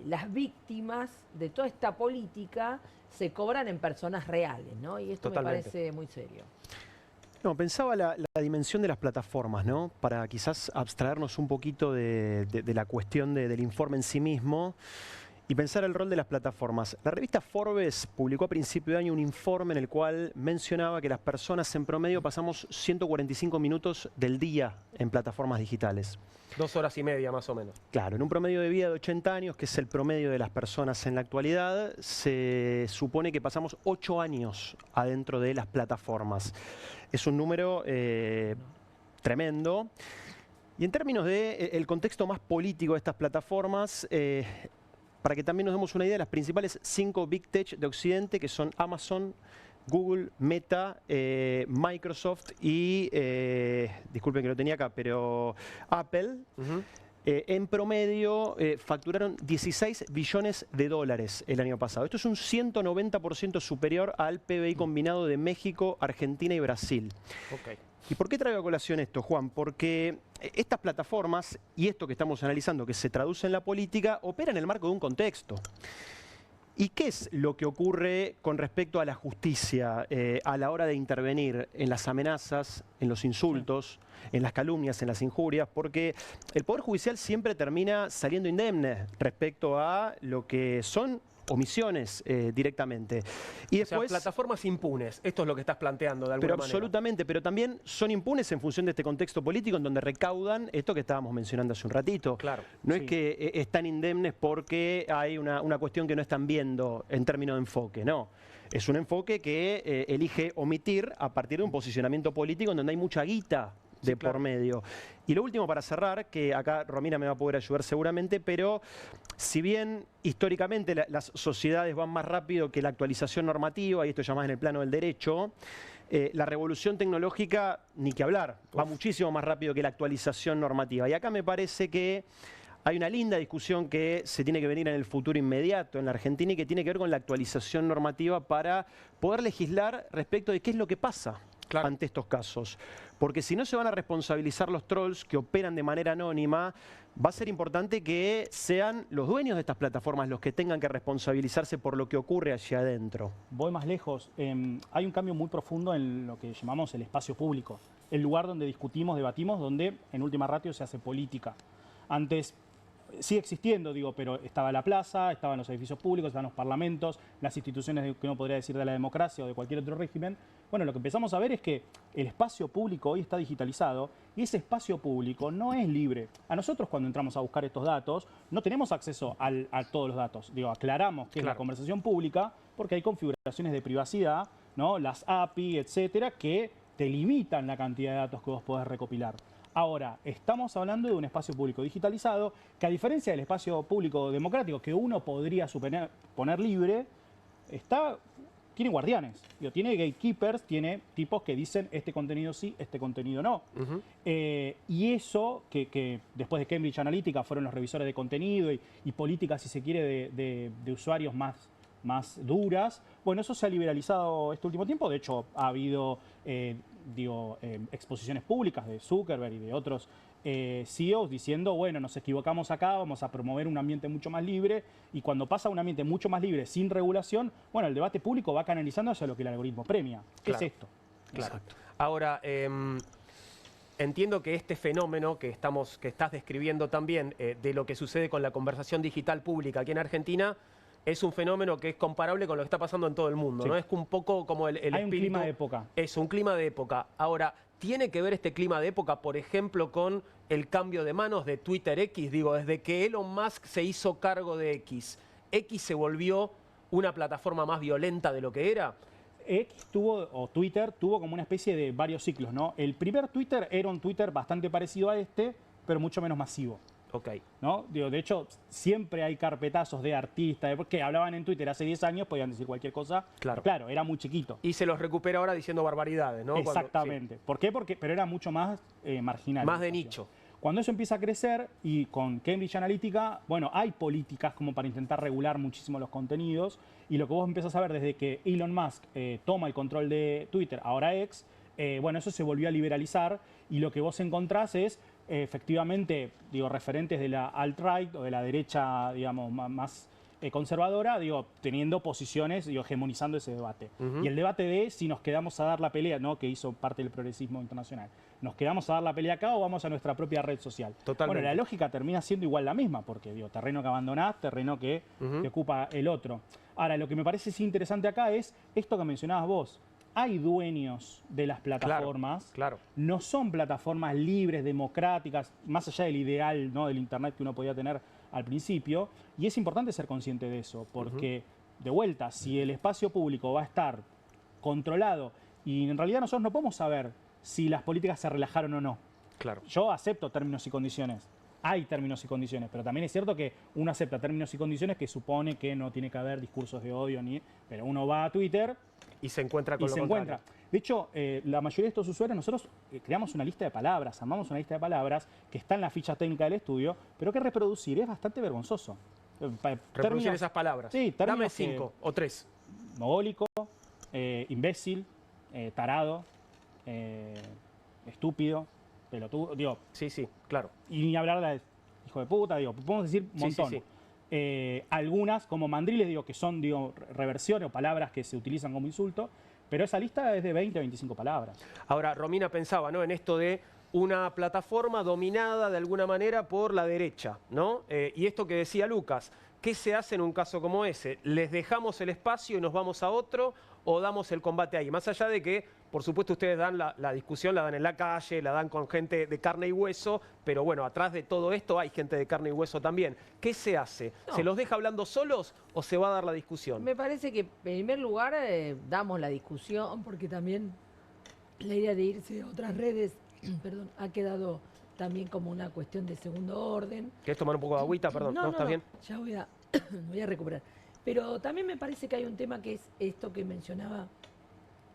las víctimas de toda esta política se cobran en personas reales, ¿no? Y esto Totalmente. me parece muy serio. No, pensaba la dimensión de las plataformas, ¿no? Para quizás abstraernos un poquito de la cuestión del informe en sí mismo y pensar el rol de las plataformas. La revista Forbes publicó a principio de año un informe en el cual mencionaba que las personas en promedio pasamos 145 minutos del día en plataformas digitales. 2 horas y media más o menos. Claro, en un promedio de vida de 80 años, que es el promedio de las personas en la actualidad, se supone que pasamos 8 años adentro de las plataformas. Es un número tremendo. Y en términos del contexto más político de estas plataformas, para que también nos demos una idea, las principales 5 Big Tech de Occidente, que son Amazon, Google, Meta, Microsoft y, disculpen que lo tenía acá, pero Apple, en promedio facturaron 16 billones de dólares el año pasado. Esto es un 190% superior al PBI combinado de México, Argentina y Brasil. Ok. ¿Y por qué traigo a colación esto, Juan? Porque estas plataformas y esto que estamos analizando, que se traduce en la política, operan en el marco de un contexto. ¿Y qué es lo que ocurre con respecto a la justicia a la hora de intervenir en las amenazas, en los insultos, en las calumnias, en las injurias? Porque el Poder Judicial siempre termina saliendo indemne respecto a lo que son omisiones directamente. Y O sea, después, plataformas impunes. Esto es lo que estás planteando de alguna pero manera. absolutamente, pero también son impunes en función de este contexto político en donde recaudan esto que estábamos mencionando hace un ratito. Claro. No Sí. es que están indemnes porque hay una cuestión que no están viendo en términos de enfoque, no. Es un enfoque que elige omitir a partir de un posicionamiento político en donde hay mucha guita de Sí, claro. por medio. Y lo último para cerrar, que acá Romina me va a poder ayudar seguramente, pero si bien históricamente las sociedades van más rápido que la actualización normativa, y esto ya más en el plano del derecho, la revolución tecnológica, ni que hablar, va muchísimo más rápido que la actualización normativa. Y acá me parece que hay una linda discusión que se tiene que venir en el futuro inmediato en la Argentina y que tiene que ver con la actualización normativa para poder legislar respecto de qué es lo que pasa Claro. ante estos casos. Porque si no se van a responsabilizar los trolls que operan de manera anónima, va a ser importante que sean los dueños de estas plataformas los que tengan que responsabilizarse por lo que ocurre allá adentro. Voy más lejos. Hay un cambio muy profundo en lo que llamamos el espacio público, el lugar donde discutimos, debatimos, donde en última ratio se hace política. Antes sigue existiendo, digo, pero estaba la plaza, estaban los edificios públicos, estaban los parlamentos, las instituciones que uno podría decir de la democracia o de cualquier otro régimen. Bueno, lo que empezamos a ver es que el espacio público hoy está digitalizado y ese espacio público no es libre. A nosotros cuando entramos a buscar estos datos no tenemos acceso a todos los datos. Digo, aclaramos que es la conversación pública porque hay configuraciones de privacidad, ¿no? Las API, etcétera, que te limitan la cantidad de datos que vos podés recopilar. Ahora, estamos hablando de un espacio público digitalizado que, a diferencia del espacio público democrático que uno podría poner libre, tiene guardianes, tiene gatekeepers, tiene tipos que dicen este contenido sí, este contenido no. Y eso, que después de Cambridge Analytica fueron los revisores de contenido y políticas, si se quiere, de usuarios más duras, bueno, eso se ha liberalizado este último tiempo. De hecho, ha habido exposiciones públicas de Zuckerberg y de otros CEOs diciendo, bueno, nos equivocamos acá, vamos a promover un ambiente mucho más libre, y cuando pasa a un ambiente mucho más libre, sin regulación, bueno, el debate público va canalizando hacia lo que el algoritmo premia. ¿Qué es esto? Claro. Ahora, entiendo que este fenómeno que estás describiendo también, de lo que sucede con la conversación digital pública aquí en Argentina, es un fenómeno que es comparable con lo que está pasando en todo el mundo, ¿no? Es un poco como el espíritu. Hay un clima de época. Es un clima de época. Ahora, ¿tiene que ver este clima de época, por ejemplo, con el cambio de manos de Twitter X? Digo, desde que Elon Musk se hizo cargo de X se volvió una plataforma más violenta de lo que era. Twitter tuvo como una especie de varios ciclos, ¿no? El primer Twitter era un Twitter bastante parecido a este, pero mucho menos masivo. ¿No? De hecho, siempre hay carpetazos de artistas que hablaban en Twitter hace 10 años, podían decir cualquier cosa. Claro, era muy chiquito. Y se los recupera ahora diciendo barbaridades, ¿no? Exactamente. ¿Por qué? Pero era mucho más marginal. Más de nicho. Cuando eso empieza a crecer, y con Cambridge Analytica, bueno, hay políticas como para intentar regular muchísimo los contenidos, y lo que vos empiezas a ver desde que Elon Musk toma el control de Twitter, ahora X, bueno, eso se volvió a liberalizar, y lo que vos encontrás es efectivamente, referentes de la alt-right o de la derecha, digamos, más conservadora, teniendo posiciones, hegemonizando ese debate. Y el debate de si nos quedamos a dar la pelea, ¿no? Que hizo parte del progresismo internacional. ¿Nos quedamos a dar la pelea acá o vamos a nuestra propia red social? Totalmente. Bueno, la lógica termina siendo igual la misma, porque terreno que abandonás, terreno que ocupa el otro. Ahora, lo que me parece interesante acá es esto que mencionabas vos. Hay dueños de las plataformas, no son plataformas libres, democráticas, más allá del ideal, ¿no? Del Internet que uno podía tener al principio, y es importante ser consciente de eso, porque, de vuelta, si el espacio público va a estar controlado, y en realidad nosotros no podemos saber si las políticas se relajaron o no. Yo acepto términos y condiciones. Hay términos y condiciones, pero también es cierto que uno acepta términos y condiciones que supone que no tiene que haber discursos de odio, pero uno va a Twitter y se encuentra con lo contrario. De hecho, la mayoría de estos usuarios, nosotros creamos una lista de palabras, armamos una lista de palabras que está en la ficha técnica del estudio, pero que reproducir es bastante vergonzoso. Reproducir esas palabras. Sí, dame 5 o 3. Mogólico, imbécil, tarado, estúpido, pelotudo, Sí, claro. Y ni hablar de hijo de puta, podemos decir un montón. Algunas, como mandriles, que son, reversiones o palabras que se utilizan como insulto, pero esa lista es de 20 a 25 palabras. Ahora, Romina pensaba, ¿no?, en esto de una plataforma dominada de alguna manera por la derecha, ¿no? Y esto que decía Lucas, ¿qué se hace en un caso como ese? ¿Les dejamos el espacio y nos vamos a otro o damos el combate ahí? Más allá de que, por supuesto, ustedes dan la discusión, la dan en la calle, la dan con gente de carne y hueso, pero bueno, atrás de todo esto hay gente de carne y hueso también. ¿Qué se hace? ¿Se los deja hablando solos o se va a dar la discusión? Me parece que, en primer lugar, damos la discusión, porque también la idea de irse a otras redes perdón, ha quedado también como una cuestión de segundo orden. ¿Querés tomar un poco de agüita? Perdón, ¿no? ¿Estás bien? Ya voy a recuperar. Pero también me parece que hay un tema que es esto que mencionaba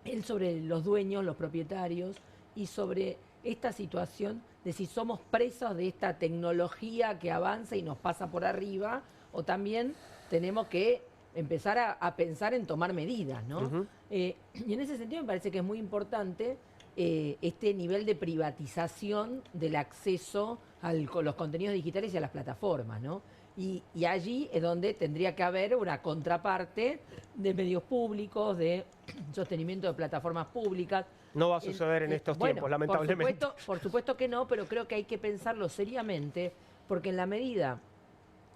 él sobre los dueños, los propietarios, y sobre esta situación de si somos presos de esta tecnología que avanza y nos pasa por arriba, o también tenemos que empezar a pensar en tomar medidas, ¿no? Y en ese sentido me parece que es muy importante este nivel de privatización del acceso a los contenidos digitales y a las plataformas, ¿no? Y allí es donde tendría que haber una contraparte de medios públicos, de sostenimiento de plataformas públicas. No va a suceder en estos tiempos, lamentablemente. Por supuesto que no, pero creo que hay que pensarlo seriamente, porque en la medida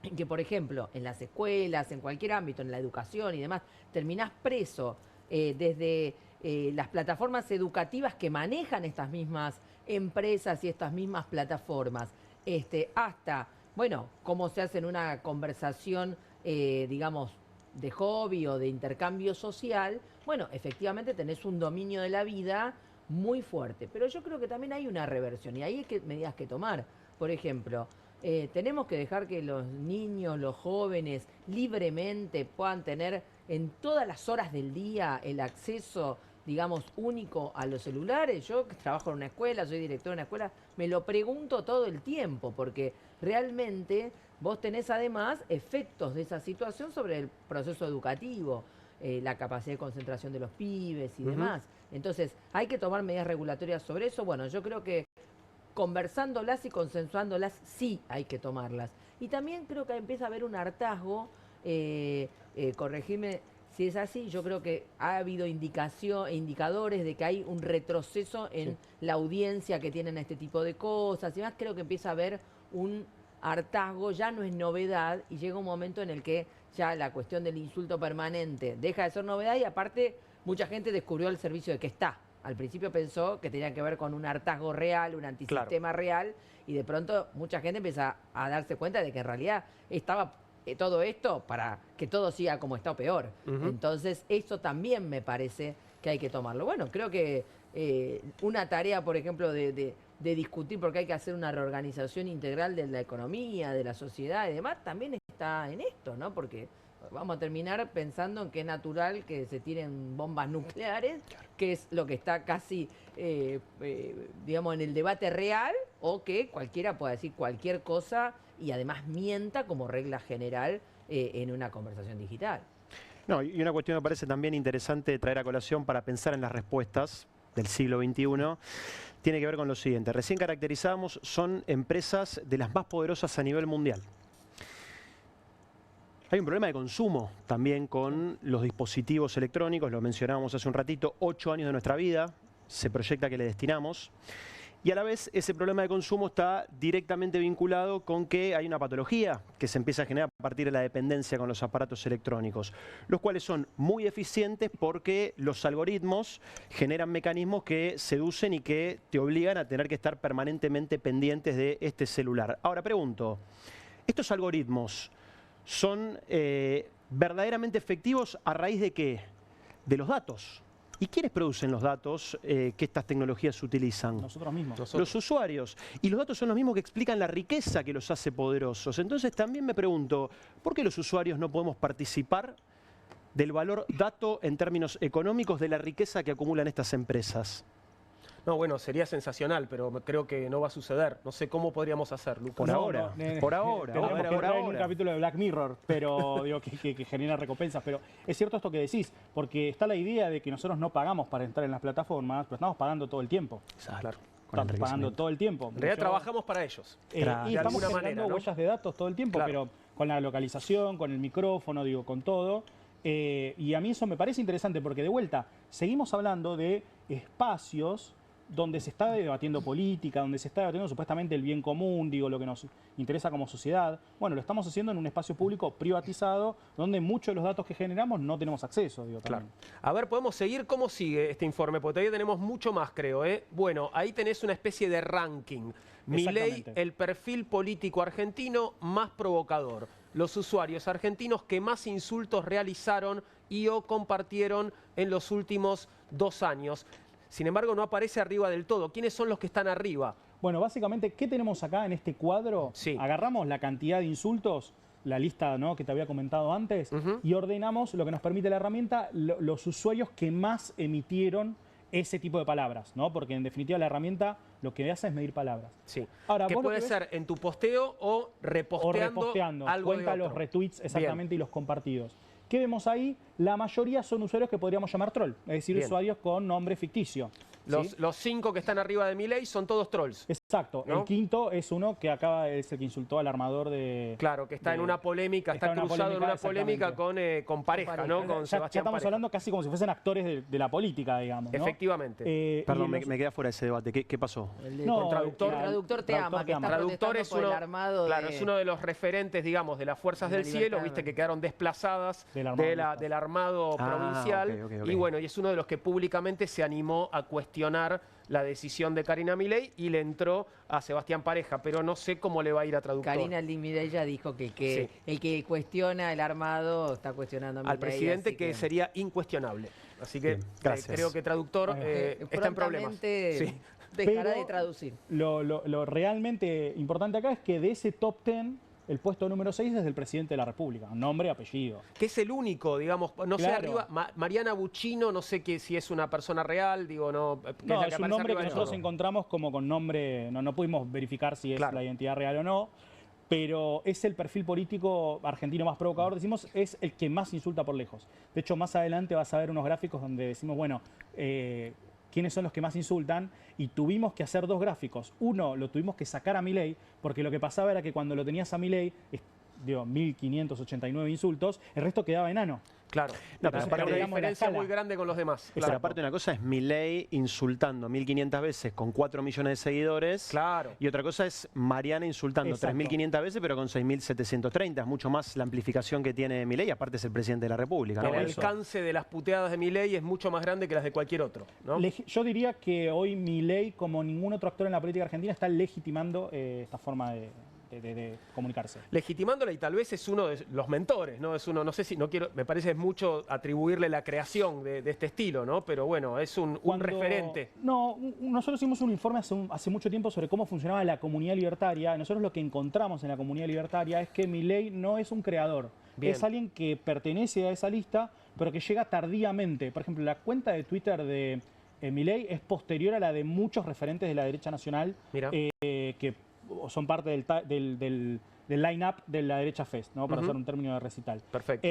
en que, por ejemplo, en las escuelas, en cualquier ámbito, en la educación y demás, terminás preso desde las plataformas educativas que manejan estas mismas empresas y estas mismas plataformas, hasta, bueno, cómo se hace en una conversación, digamos, de hobby o de intercambio social, bueno, efectivamente tenés un dominio de la vida muy fuerte. Pero yo creo que también hay una reversión y ahí hay medidas que tomar. Por ejemplo, tenemos que dejar que los niños, los jóvenes, libremente puedan tener en todas las horas del día el acceso, digamos, único a los celulares. Yo que trabajo en una escuela, soy director de una escuela, me lo pregunto todo el tiempo, porque realmente vos tenés además efectos de esa situación sobre el proceso educativo, la capacidad de concentración de los pibes y demás. Entonces, hay que tomar medidas regulatorias sobre eso. Bueno, yo creo que conversándolas y consensuándolas sí hay que tomarlas. Y también creo que empieza a haber un hartazgo, corregime si es así, yo creo que ha habido indicadores de que hay un retroceso en la audiencia que tienen este tipo de cosas y más. Creo que empieza a haber un hartazgo, ya no es novedad y llega un momento en el que ya la cuestión del insulto permanente deja de ser novedad y aparte mucha gente descubrió el servicio de que está. Al principio pensó que tenía que ver con un hartazgo real, un antisistema real y de pronto mucha gente empieza a darse cuenta de que en realidad estaba todo esto para que todo siga como está o peor. Entonces, eso también me parece que hay que tomarlo. Bueno, creo que una tarea, por ejemplo, de discutir, porque hay que hacer una reorganización integral de la economía, de la sociedad y demás, también está en esto, ¿no? Porque vamos a terminar pensando en que es natural que se tiren bombas nucleares, que es lo que está casi, digamos, en el debate real, o que cualquiera pueda decir cualquier cosa y además mienta como regla general en una conversación digital. No, y una cuestión me parece también interesante traer a colación para pensar en las respuestas del siglo XXI, tiene que ver con lo siguiente. Recién caracterizamos, son empresas de las más poderosas a nivel mundial. Hay un problema de consumo también con los dispositivos electrónicos, lo mencionábamos hace un ratito, 8 años de nuestra vida se proyecta que le destinamos. Y a la vez ese problema de consumo está directamente vinculado con que hay una patología que se empieza a generar a partir de la dependencia con los aparatos electrónicos, los cuales son muy eficientes porque los algoritmos generan mecanismos que seducen y que te obligan a tener que estar permanentemente pendientes de este celular. Ahora pregunto, ¿estos algoritmos son verdaderamente efectivos a raíz de qué? De los datos. ¿Y quiénes producen los datos que estas tecnologías utilizan? Nosotros mismos. Los usuarios. Y los datos son los mismos que explican la riqueza que los hace poderosos. Entonces también me pregunto, ¿por qué los usuarios no podemos participar del valor dato en términos económicos de la riqueza que acumulan estas empresas? No, bueno, sería sensacional, pero creo que no va a suceder. No sé cómo podríamos hacerlo. Por ahora. Por ahora. Tendremos que Por entrar en un ahora. capítulo de Black Mirror, pero digo que genera recompensas. Pero es cierto esto que decís, porque está la idea de que nosotros no pagamos para entrar en las plataformas, pero estamos pagando todo el tiempo. Claro. Estamos pagando todo el tiempo. En realidad trabajamos para ellos. Claro. Y De estamos alguna generando manera, ¿no? huellas de datos todo el tiempo, Claro. pero con la localización, con el micrófono, digo, con todo. Y a mí eso me parece interesante porque, de vuelta, seguimos hablando de espacios donde se está debatiendo política, donde se está debatiendo supuestamente el bien común, digo, lo que nos interesa como sociedad. Bueno, lo estamos haciendo en un espacio público privatizado, donde muchos de los datos que generamos no tenemos acceso, digo, Claro. también. A ver, podemos seguir. ¿Cómo sigue este informe? Porque todavía tenemos mucho más, creo. Bueno, ahí tenés una especie de ranking. Milei, Exactamente. el perfil político argentino más provocador. Los usuarios argentinos que más insultos realizaron y o compartieron en los últimos 2 años. Sin embargo, no aparece arriba del todo. ¿Quiénes son los que están arriba? Bueno, básicamente, ¿qué tenemos acá en este cuadro? Sí. Agarramos la cantidad de insultos, la lista, ¿no?, que te había comentado antes, y ordenamos lo que nos permite la herramienta, los usuarios que más emitieron ese tipo de palabras, ¿no? Porque en definitiva la herramienta lo que hace es medir palabras. Sí. Ahora, que vos lo puede que ves- ser en tu posteo o reposteando, algo de cuenta otro. los retweets exactamente y los compartidos. ¿Qué vemos ahí? La mayoría son usuarios que podríamos llamar troll, es decir, Bien. usuarios con nombre ficticio. ¿sí? Los 5 que están arriba de Milei son todos trolls. Exacto. ¿No? El quinto es uno que acaba, es el que insultó al armador de... Claro, que está de- en una polémica, está en una cruzado en una polémica, polémica con pareja, ¿no? Con Ya Sebastián estamos Pareja. hablando casi como si fuesen actores de la política, digamos, ¿no? Efectivamente. Perdón, y los- me queda fuera ese debate. ¿Qué pasó? El de No, con traductor, el traductor te traductor ama, te que ama. está Traductor protestando es por uno, el armado claro, de... es uno de los referentes, digamos, de las fuerzas de del la cielo, libertad. viste, que quedaron desplazadas Del armado del armado Ah, provincial. ok. Y bueno, y es uno de los que públicamente se animó a cuestionar la decisión de Karina Milei y le entró a Sebastián Pareja, pero no sé cómo le va a ir a Traductor. Karina Milei ya dijo que Sí. el que cuestiona el armado está cuestionando a Al Milei, presidente así que sería incuestionable. Así que Bien, gracias. creo que Traductor Bueno, está en problemas. prontamente Sí. dejará Pero de traducir. Lo realmente importante acá es que de ese top 10, el puesto número 6 es del presidente de la República, nombre y apellido. Que es el único, digamos, no sé, Claro. arriba, Mariana Buccino, no sé si es una persona real, digo, no. Que No, la que es un aparece nombre arriba que de nosotros todo. encontramos como con nombre, no pudimos verificar si es Claro. la identidad real o no, pero es el perfil político argentino más provocador, decimos, es el que más insulta por lejos. De hecho, más adelante vas a ver unos gráficos donde decimos, bueno, quiénes son los que más insultan, y tuvimos que hacer dos gráficos. Uno, lo tuvimos que sacar a Milei, porque lo que pasaba era que cuando lo tenías a Milei, digo, 1589 insultos, el resto quedaba enano. Claro. No, pero pero hay una digamos la diferencia escala. muy grande con los demás. Pero Claro. aparte una cosa es Milei insultando 1500 veces con 4 millones de seguidores. Claro. Y otra cosa es Mariana insultando Exacto. 3500 veces pero con 6730. Es mucho más la amplificación que tiene Milei, aparte es el presidente de la República, ¿no? El eso. alcance de las puteadas de Milei es mucho más grande que las de cualquier otro, ¿no? Yo diría que hoy Milei, como ningún otro actor en la política argentina, está legitimando esta forma de comunicarse. Legitimándola, y tal vez es uno de los mentores, ¿no? Es uno, no sé si, no quiero, me parece es mucho atribuirle la creación de este estilo, ¿no? Pero bueno, es un referente. No, nosotros hicimos un informe hace mucho tiempo sobre cómo funcionaba la comunidad libertaria. Nosotros lo que encontramos en la comunidad libertaria es que Milei no es un creador. Bien. Es alguien que pertenece a esa lista, pero que llega tardíamente. Por ejemplo, la cuenta de Twitter de Milei es posterior a la de muchos referentes de la derecha nacional Mira. que son parte del line-up de la derecha FES, ¿no? Para Ujú. usar un término de recital. Perfecto.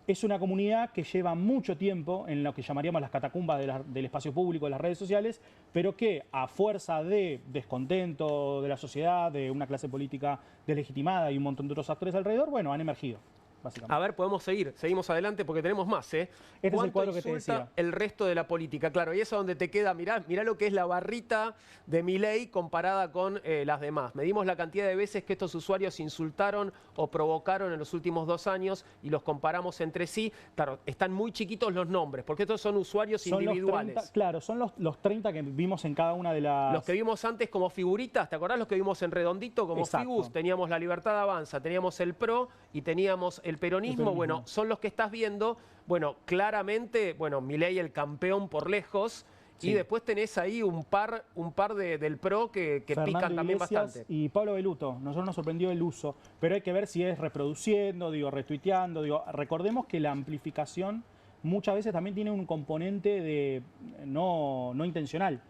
Es una comunidad que lleva mucho tiempo en lo que llamaríamos las catacumbas del espacio público, de las redes sociales, pero que a fuerza de descontento de la sociedad, de una clase política deslegitimada y un montón de otros actores alrededor, bueno, han emergido, básicamente. A ver, seguimos adelante porque tenemos más, ¿eh? Este es el ¿Cuánto cuadro que te insulta decía. el resto de la política? Claro, y eso es donde te queda, mirá lo que es la barrita de Milei comparada con las demás. Medimos la cantidad de veces que estos usuarios insultaron o provocaron en los últimos 2 años y los comparamos entre sí. Claro, están muy chiquitos los nombres, porque estos son usuarios Son individuales. Los 30, claro, son los 30 que vimos en cada una de las... Los que vimos antes como figuritas, ¿te acordás los que vimos en redondito como Exacto. figus? Teníamos La Libertad Avanza, teníamos el PRO y teníamos el peronismo. Bueno, son los que estás viendo. Bueno, claramente, bueno, Milei el campeón por lejos. Sí. Y después tenés ahí un par del PRO que Fernando pican también Iglesias bastante. y Pablo Beluto. Nosotros nos sorprendió el uso, pero hay que ver si es reproduciendo, retuiteando. Recordemos que la amplificación muchas veces también tiene un componente de no intencional.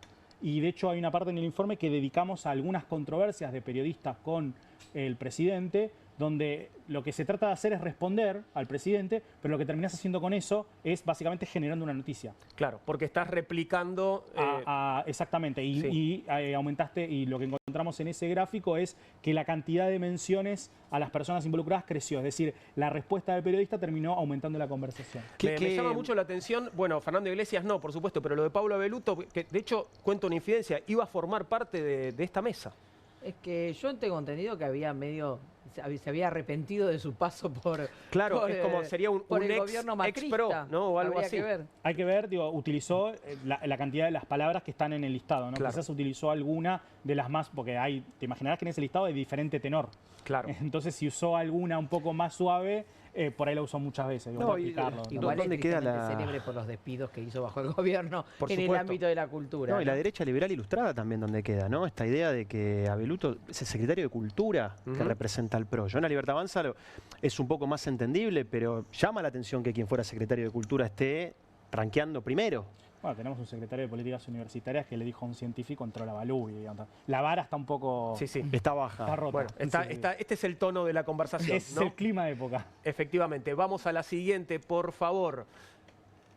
Y de hecho hay una parte en el informe que dedicamos a algunas controversias de periodistas con el presidente, donde lo que se trata de hacer es responder al presidente, pero lo que terminás haciendo con eso es básicamente generando una noticia. Claro, porque estás replicando... Exactamente, sí. y aumentaste, y lo que encontramos en ese gráfico es que la cantidad de menciones a las personas involucradas creció, es decir, la respuesta del periodista terminó aumentando la conversación. Me llama mucho la atención, bueno, Fernando Iglesias no, por supuesto, pero lo de Pablo Beluto, que de hecho, cuento una infidencia, iba a formar parte de esta mesa. Es que yo tengo entendido que había se había arrepentido de su paso por... Claro, por, es como sería un el ex gobierno pro, macrista. ¿no? O algo Habría así. que ver. Hay que ver, utilizó la cantidad de las palabras que están en el listado, ¿no? Claro. Quizás utilizó alguna de las más, porque te imaginarás que en ese listado hay diferente tenor. Claro. Entonces, si usó alguna un poco más suave, por ahí la usó muchas veces. No, para y- explicarlo, ¿no? Igual es ¿Dónde queda tristemente la- célebre por los despidos que hizo bajo el gobierno Por en el supuesto. ámbito de la cultura. No, y la ¿no? derecha liberal ilustrada también donde queda, ¿no? Esta idea de que Abeluto es el secretario de Cultura que Ujú. representa al PRO. Yo en La Libertad Avanza es un poco más entendible, pero llama la atención que quien fuera secretario de Cultura esté rankeando primero. Bueno, tenemos un secretario de Políticas Universitarias que le dijo a un científico entró la Balú. La vara está un poco... Sí, sí. Está baja. Está rota. Bueno, Sí. este es el tono de la conversación, Es ¿no? el clima de época. Efectivamente. Vamos a la siguiente, por favor.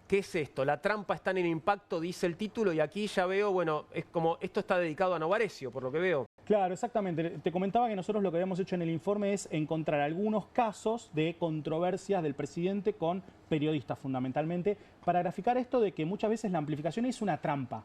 ¿Qué es esto? La trampa está en el impacto, dice el título, y aquí ya veo, bueno, es como, esto está dedicado a Novarecio, por lo que veo. Claro, exactamente. Te comentaba que nosotros lo que habíamos hecho en el informe es encontrar algunos casos de controversias del presidente con periodistas fundamentalmente, para graficar esto de que muchas veces la amplificación es una trampa.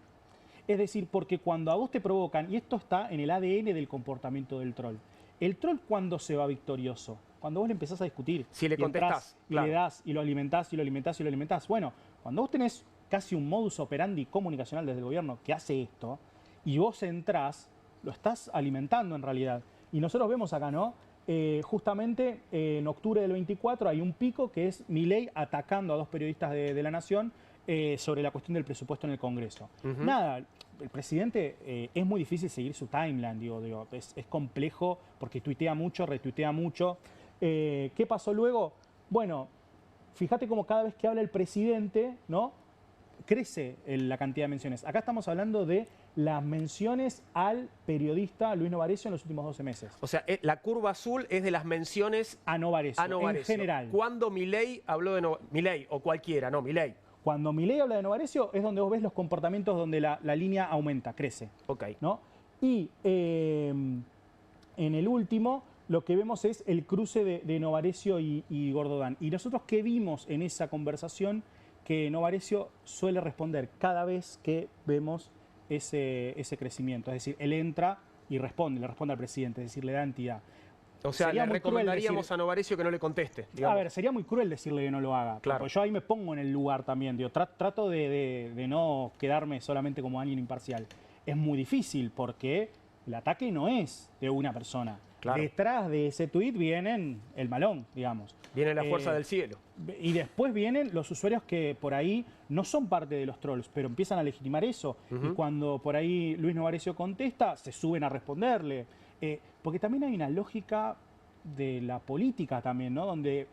Es decir, porque cuando a vos te provocan, y esto está en el ADN del comportamiento del troll, el troll cuando se va victorioso, cuando vos le empezás a discutir, Si le y entrás, contestás, y claro. le das, y lo alimentás, y lo alimentás, y lo alimentás. Bueno, cuando vos tenés casi un modus operandi comunicacional desde el gobierno que hace esto, y vos entrás, lo estás alimentando en realidad. Y nosotros vemos acá, ¿no? Justamente en octubre del 24 hay un pico que es Milei atacando a dos periodistas de La Nación sobre la cuestión del presupuesto en el Congreso. Nada, el presidente es muy difícil seguir su timeline, digo, es complejo porque tuitea mucho, retuitea mucho. ¿Qué pasó luego? Bueno, fíjate cómo cada vez que habla el presidente, ¿no?, crece la cantidad de menciones. Acá estamos hablando de las menciones al periodista Luis Novarecio en los últimos 12 meses. O sea, la curva azul es de las menciones a Novarecio, en general. ¿Cuándo Milei habló de Milei o cualquiera, no, Milei? Cuando Milei habla de Novarecio es donde vos ves los comportamientos donde la línea aumenta, crece. Ok. ¿No? Y en el último lo que vemos es el cruce de Novarecio y Gordodán. Y nosotros, ¿qué vimos en esa conversación? Que Novarecio suele responder cada vez que vemos ese crecimiento. Es decir, él entra y responde, le responde al presidente, es decir, le da entidad. O sea, le recomendaríamos a Novarecio que no le conteste. Digamos. A ver, sería muy cruel decirle que no lo haga. Claro. Porque yo ahí me pongo en el lugar también. Digo, trato de no quedarme solamente como alguien imparcial. Es muy difícil porque el ataque no es de una persona. Claro. Detrás de ese tuit vienen el malón, digamos. Viene la fuerza del cielo. Y después vienen los usuarios que por ahí no son parte de los trolls, pero empiezan a legitimar eso. Y cuando por ahí Luis Novarecio contesta, se suben a responderle. Porque también hay una lógica de la política también, ¿no? Donde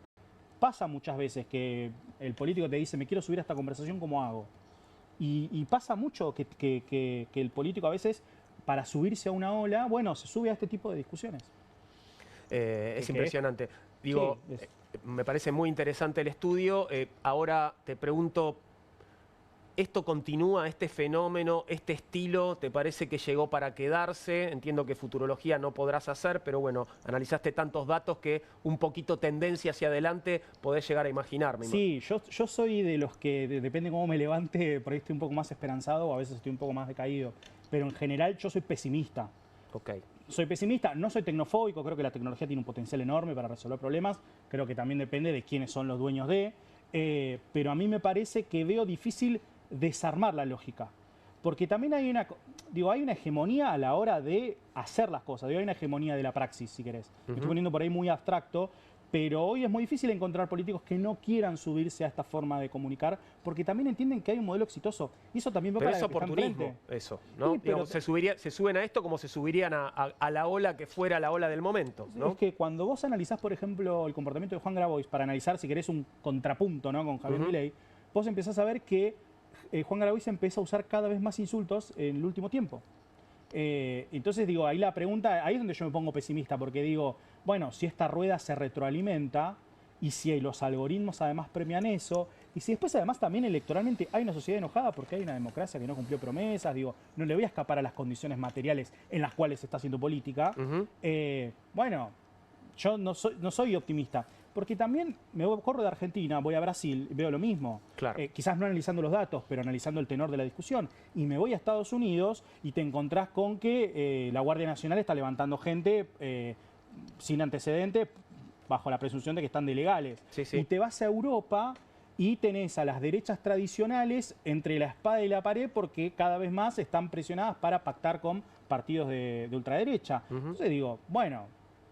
pasa muchas veces que el político te dice, me quiero subir a esta conversación, ¿cómo hago? Y pasa mucho que el político a veces, para subirse a una ola, bueno, se sube a este tipo de discusiones. Es impresionante. Digo, sí, me parece muy interesante el estudio. Ahora te pregunto, ¿esto continúa, este fenómeno, este estilo? ¿Te parece que llegó para quedarse? Entiendo que futurología no podrás hacer, pero bueno, analizaste tantos datos que un poquito tendencia hacia adelante podés llegar a imaginarme. Sí, yo soy de los que, depende cómo me levante, por ahí estoy un poco más esperanzado o a veces estoy un poco más decaído. Pero en general yo soy pesimista. Ok. Soy pesimista, no soy tecnofóbico, creo que la tecnología tiene un potencial enorme para resolver problemas, creo que también depende de quiénes son los dueños pero a mí me parece que veo difícil desarmar la lógica, porque también hay una hegemonía a la hora de hacer las cosas, hay una hegemonía de la praxis, si querés. Me estoy poniendo por ahí muy abstracto, pero hoy es muy difícil encontrar políticos que no quieran subirse a esta forma de comunicar, porque también entienden que hay un modelo exitoso. Y eso también va pero para es oportunismo, eso, ¿no? Sí, digamos, se suben a esto como se subirían a la ola que fuera la ola del momento, ¿no? Es que cuando vos analizás, por ejemplo, el comportamiento de Juan Grabois, para analizar, si querés, un contrapunto, ¿no?, con Javier Milei, vos empezás a ver que Juan Grabois empieza a usar cada vez más insultos en el último tiempo. Entonces digo, ahí la pregunta, ahí es donde yo me pongo pesimista, porque digo, bueno, si esta rueda se retroalimenta y si los algoritmos además premian eso, y si después además también electoralmente hay una sociedad enojada porque hay una democracia que no cumplió promesas, digo, no le voy a escapar a las condiciones materiales en las cuales se está haciendo política, bueno, yo no soy optimista. Porque también corro de Argentina, voy a Brasil, veo lo mismo. Claro. Quizás no analizando los datos, pero analizando el tenor de la discusión. Y me voy a Estados Unidos y te encontrás con que la Guardia Nacional está levantando gente sin antecedentes, bajo la presunción de que están de ilegales. Sí, sí. Y te vas a Europa y tenés a las derechas tradicionales entre la espada y la pared porque cada vez más están presionadas para pactar con partidos de ultraderecha. Entonces digo, bueno,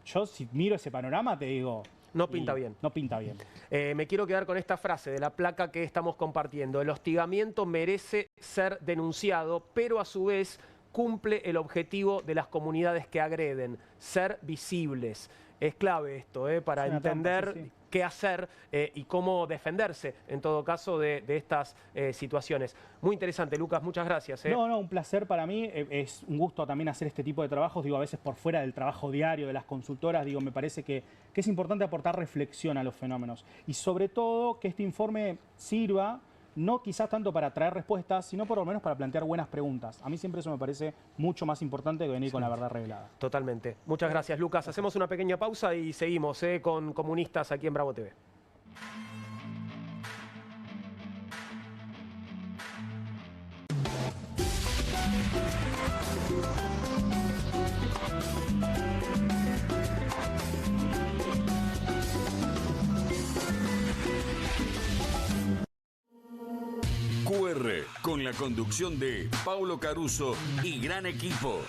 yo si miro ese panorama te digo... No pinta bien. No pinta bien. Me quiero quedar con esta frase de la placa que estamos compartiendo. El hostigamiento merece ser denunciado, pero a su vez cumple el objetivo de las comunidades que agreden, ser visibles. Es clave esto, para entender trampa, sí. qué hacer y cómo defenderse, en todo caso, de estas situaciones. Muy interesante, Lucas, muchas gracias. No, un placer para mí. Es un gusto también hacer este tipo de trabajos, digo, a veces por fuera del trabajo diario de las consultoras, digo, me parece que es importante aportar reflexión a los fenómenos. Y sobre todo que este informe sirva, no quizás tanto para traer respuestas, sino por lo menos para plantear buenas preguntas. A mí siempre eso me parece mucho más importante que venir con la verdad revelada. Totalmente. Muchas gracias, Lucas. Hacemos una pequeña pausa y seguimos con Comunistas aquí en Bravo TV. con la conducción de Paulo Caruso y gran equipo.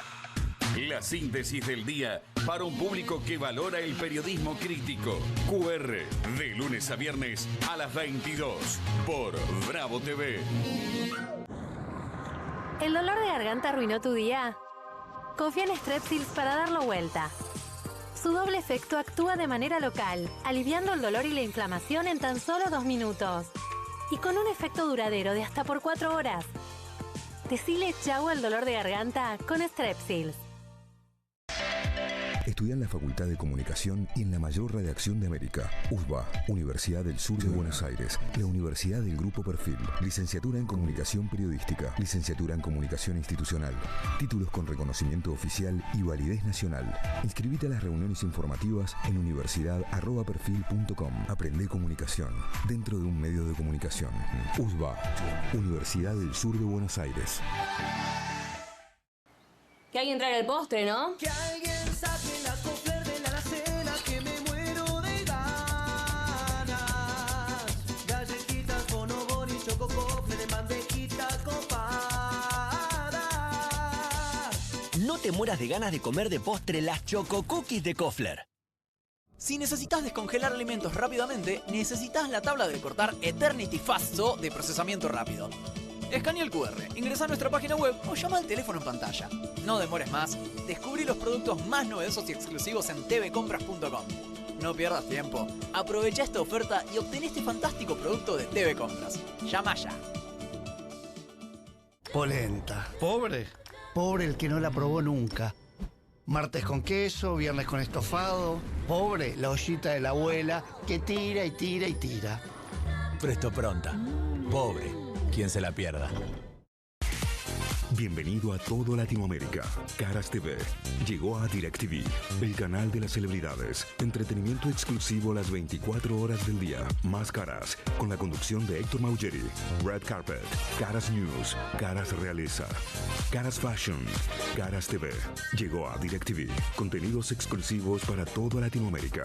La síntesis del día para un público que valora el periodismo crítico. QR, de lunes a viernes a las 22 por Bravo TV. ¿El dolor de garganta arruinó tu día? Confía en Strepsils para darlo vuelta. Su doble efecto actúa de manera local, aliviando el dolor y la inflamación en tan solo 2 minutos. Y con un efecto duradero de hasta por 4 horas. Decile chau al dolor de garganta con Strepsils. Estudia en la Facultad de Comunicación y en la mayor redacción de América. USBA, Universidad del Sur de Buenos Aires. La Universidad del Grupo Perfil. Licenciatura en Comunicación Periodística. Licenciatura en Comunicación Institucional. Títulos con reconocimiento oficial y validez nacional. Inscribite a las reuniones informativas en universidad@perfil.com. Aprende comunicación dentro de un medio de comunicación. USBA, Universidad del Sur de Buenos Aires. Que alguien traiga el postre, ¿no? Que alguien saque la Kofler de la alacena, que me muero de ganas. Galletitas, bonobón y choco Kofler de bandejita copada. No te mueras de ganas de comer de postre las Choco Cookies de Kofler. Si necesitas descongelar alimentos rápidamente, necesitas la tabla de cortar Eternity Fasto de procesamiento rápido. Escanea el QR, ingresa a nuestra página web o llama al teléfono en pantalla. No demores más, descubrí los productos más novedosos y exclusivos en tvcompras.com. No pierdas tiempo, aprovecha esta oferta y obtén este fantástico producto de TV Compras. Llama ya. Polenta. ¿Pobre? Pobre el que no la probó nunca. Martes con queso, viernes con estofado. Pobre la ollita de la abuela que tira y tira y tira. Presto Pronta. Pobre quien se la pierda. Bienvenido a todo Latinoamérica. Caras TV llegó a DirecTV, el canal de las celebridades. Entretenimiento exclusivo las 24 horas del día. Más Caras, con la conducción de Héctor Maugeri. Red Carpet, Caras News, Caras Realeza, Caras Fashion, Caras TV. Llegó a DirecTV. Contenidos exclusivos para toda Latinoamérica.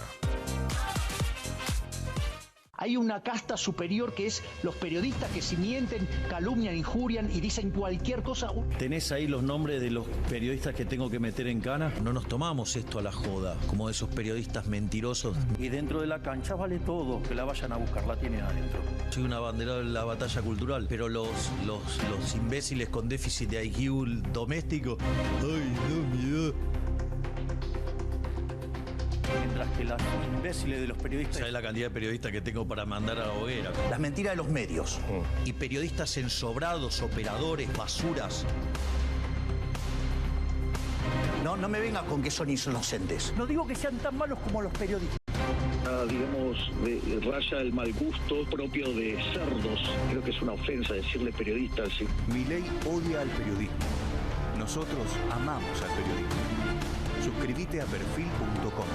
Hay una casta superior que es los periodistas que si mienten, calumnian, injurian y dicen cualquier cosa. ¿Tenés ahí los nombres de los periodistas que tengo que meter en cana? No nos tomamos esto a la joda, como esos periodistas mentirosos. Y dentro de la cancha vale todo, que la vayan a buscar, la tienen adentro. Soy una bandera de la batalla cultural, pero los imbéciles con déficit de IQ doméstico, ¡ay, Dios mío! Mientras que los imbéciles de los periodistas... ¿Sabes la cantidad de periodistas que tengo para mandar a la hoguera? Las mentiras de los medios. Y periodistas ensobrados, operadores, basuras. No me venga con que son inocentes. No digo que sean tan malos como los periodistas. Digamos, raya el mal gusto propio de cerdos. Creo que es una ofensa decirle periodistas. ¿Sí? Milei odia al periodismo. Nosotros amamos al periodismo. Suscríbete a perfil.com.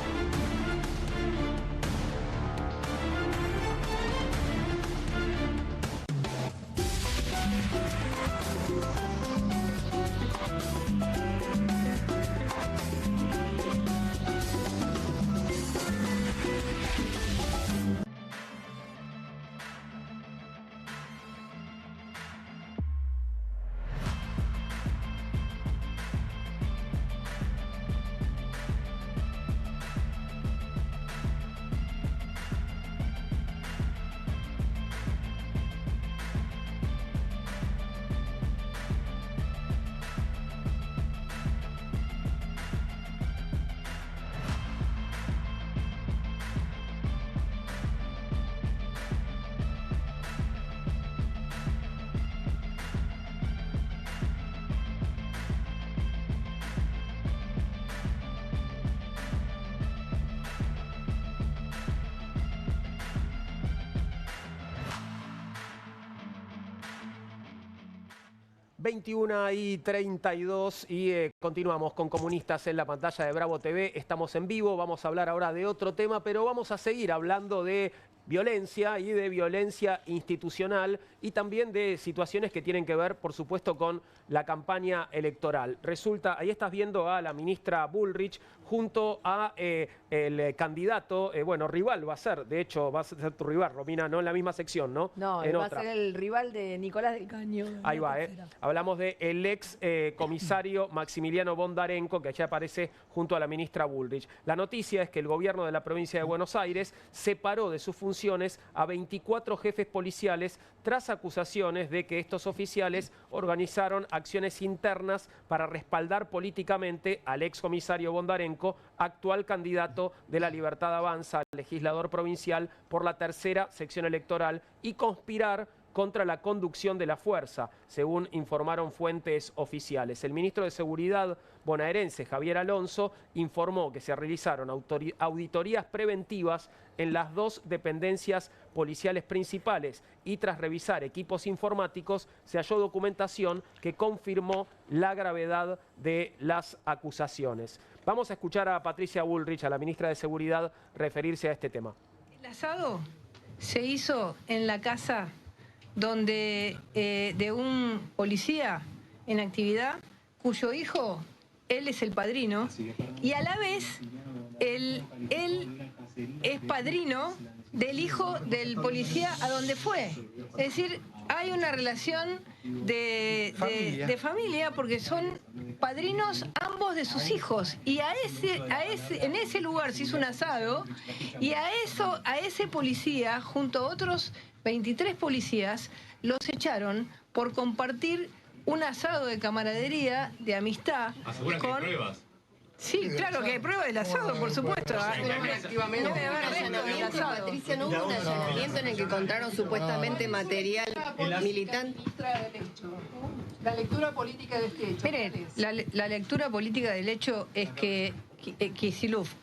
...21:32 y continuamos con Comunistas en la pantalla de Bravo TV. Estamos en vivo, vamos a hablar ahora de otro tema, pero vamos a seguir hablando de violencia y de violencia institucional y también de situaciones que tienen que ver, por supuesto, con la campaña electoral. Resulta, ahí estás viendo a la ministra Bullrich junto a el candidato, bueno, rival va a ser, de hecho va a ser tu rival, Romina, no en la misma sección, ¿no? No, en va otra. a ser el rival de Nicolás del Caño. Ahí va, hablamos del ex comisario Maximiliano Bondarenko, que allá aparece junto a la ministra Bullrich. La noticia es que el gobierno de la provincia de Buenos Aires separó de sus funciones a 24 jefes policiales tras acusaciones de que estos oficiales organizaron acciones internas para respaldar políticamente al ex comisario Bondarenko, actual candidato de La Libertad Avanza, legislador provincial por la tercera sección electoral, y conspirar contra la conducción de la fuerza, según informaron fuentes oficiales. El ministro de Seguridad bonaerense, Javier Alonso, informó que se realizaron auditorías preventivas en las dos dependencias policiales principales y tras revisar equipos informáticos se halló documentación que confirmó la gravedad de las acusaciones. Vamos a escuchar a Patricia Bullrich, a la ministra de Seguridad, referirse a este tema. El asado se hizo en la casa donde de un policía en actividad cuyo hijo, él es el padrino, y a la vez él es padrino del hijo del policía a donde fue. Es decir, hay una relación de familia porque son padrinos ambos de sus hijos. Y en ese lugar se hizo un asado y a ese policía, junto a otros 23 policías, los echaron por compartir un asado de camaradería, de amistad. ¿Asegura que hay pruebas? Sí, claro que hay pruebas del asado, por supuesto. Patricia, ¿no hubo un allanamiento en el que encontraron supuestamente material militante? La lectura política de este hecho. Miren, la lectura política del hecho es que Kicillof,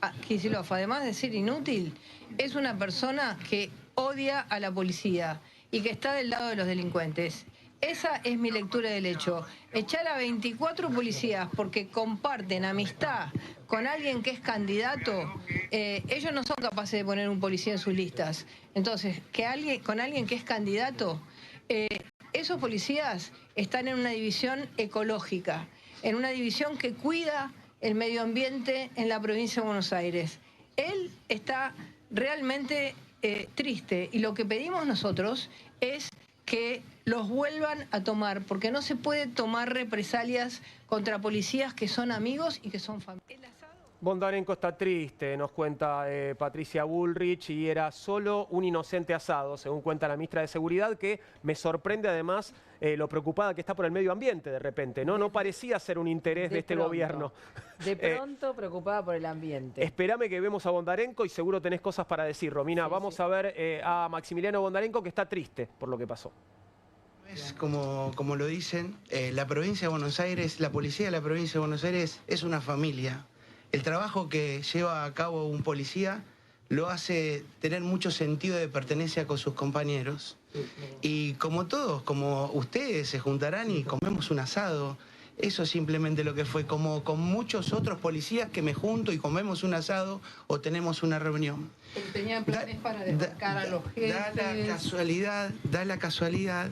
además de ser inútil, es una persona que odia a la policía y que está del lado de los delincuentes. Esa es mi lectura del hecho. Echar a 24 policías porque comparten amistad con alguien que es candidato, ellos no son capaces de poner un policía en sus listas. Entonces, con alguien que es candidato, esos policías están en una división ecológica, en una división que cuida el medio ambiente en la provincia de Buenos Aires. Él está realmente triste y lo que pedimos nosotros es que los vuelvan a tomar, porque no se puede tomar represalias contra policías que son amigos y que son familia. Bondarenko está triste, nos cuenta Patricia Bullrich, y era solo un inocente asado, según cuenta la ministra de Seguridad, que me sorprende además lo preocupada que está por el medio ambiente de repente, ¿no? No parecía ser un interés de este gobierno. De pronto preocupada por el ambiente. Espérame que vemos a Bondarenko y seguro tenés cosas para decir, Romina. Vamos a ver a Maximiliano Bondarenko, que está triste por lo que pasó. Es como lo dicen, la provincia de Buenos Aires, la policía de la provincia de Buenos Aires es una familia. El trabajo que lleva a cabo un policía lo hace tener mucho sentido de pertenencia con sus compañeros. Y como todos, como ustedes se juntarán y comemos un asado, eso es simplemente lo que fue, como con muchos otros policías que me junto y comemos un asado o tenemos una reunión. Tenían planes para desbancar a los jefes. Da la casualidad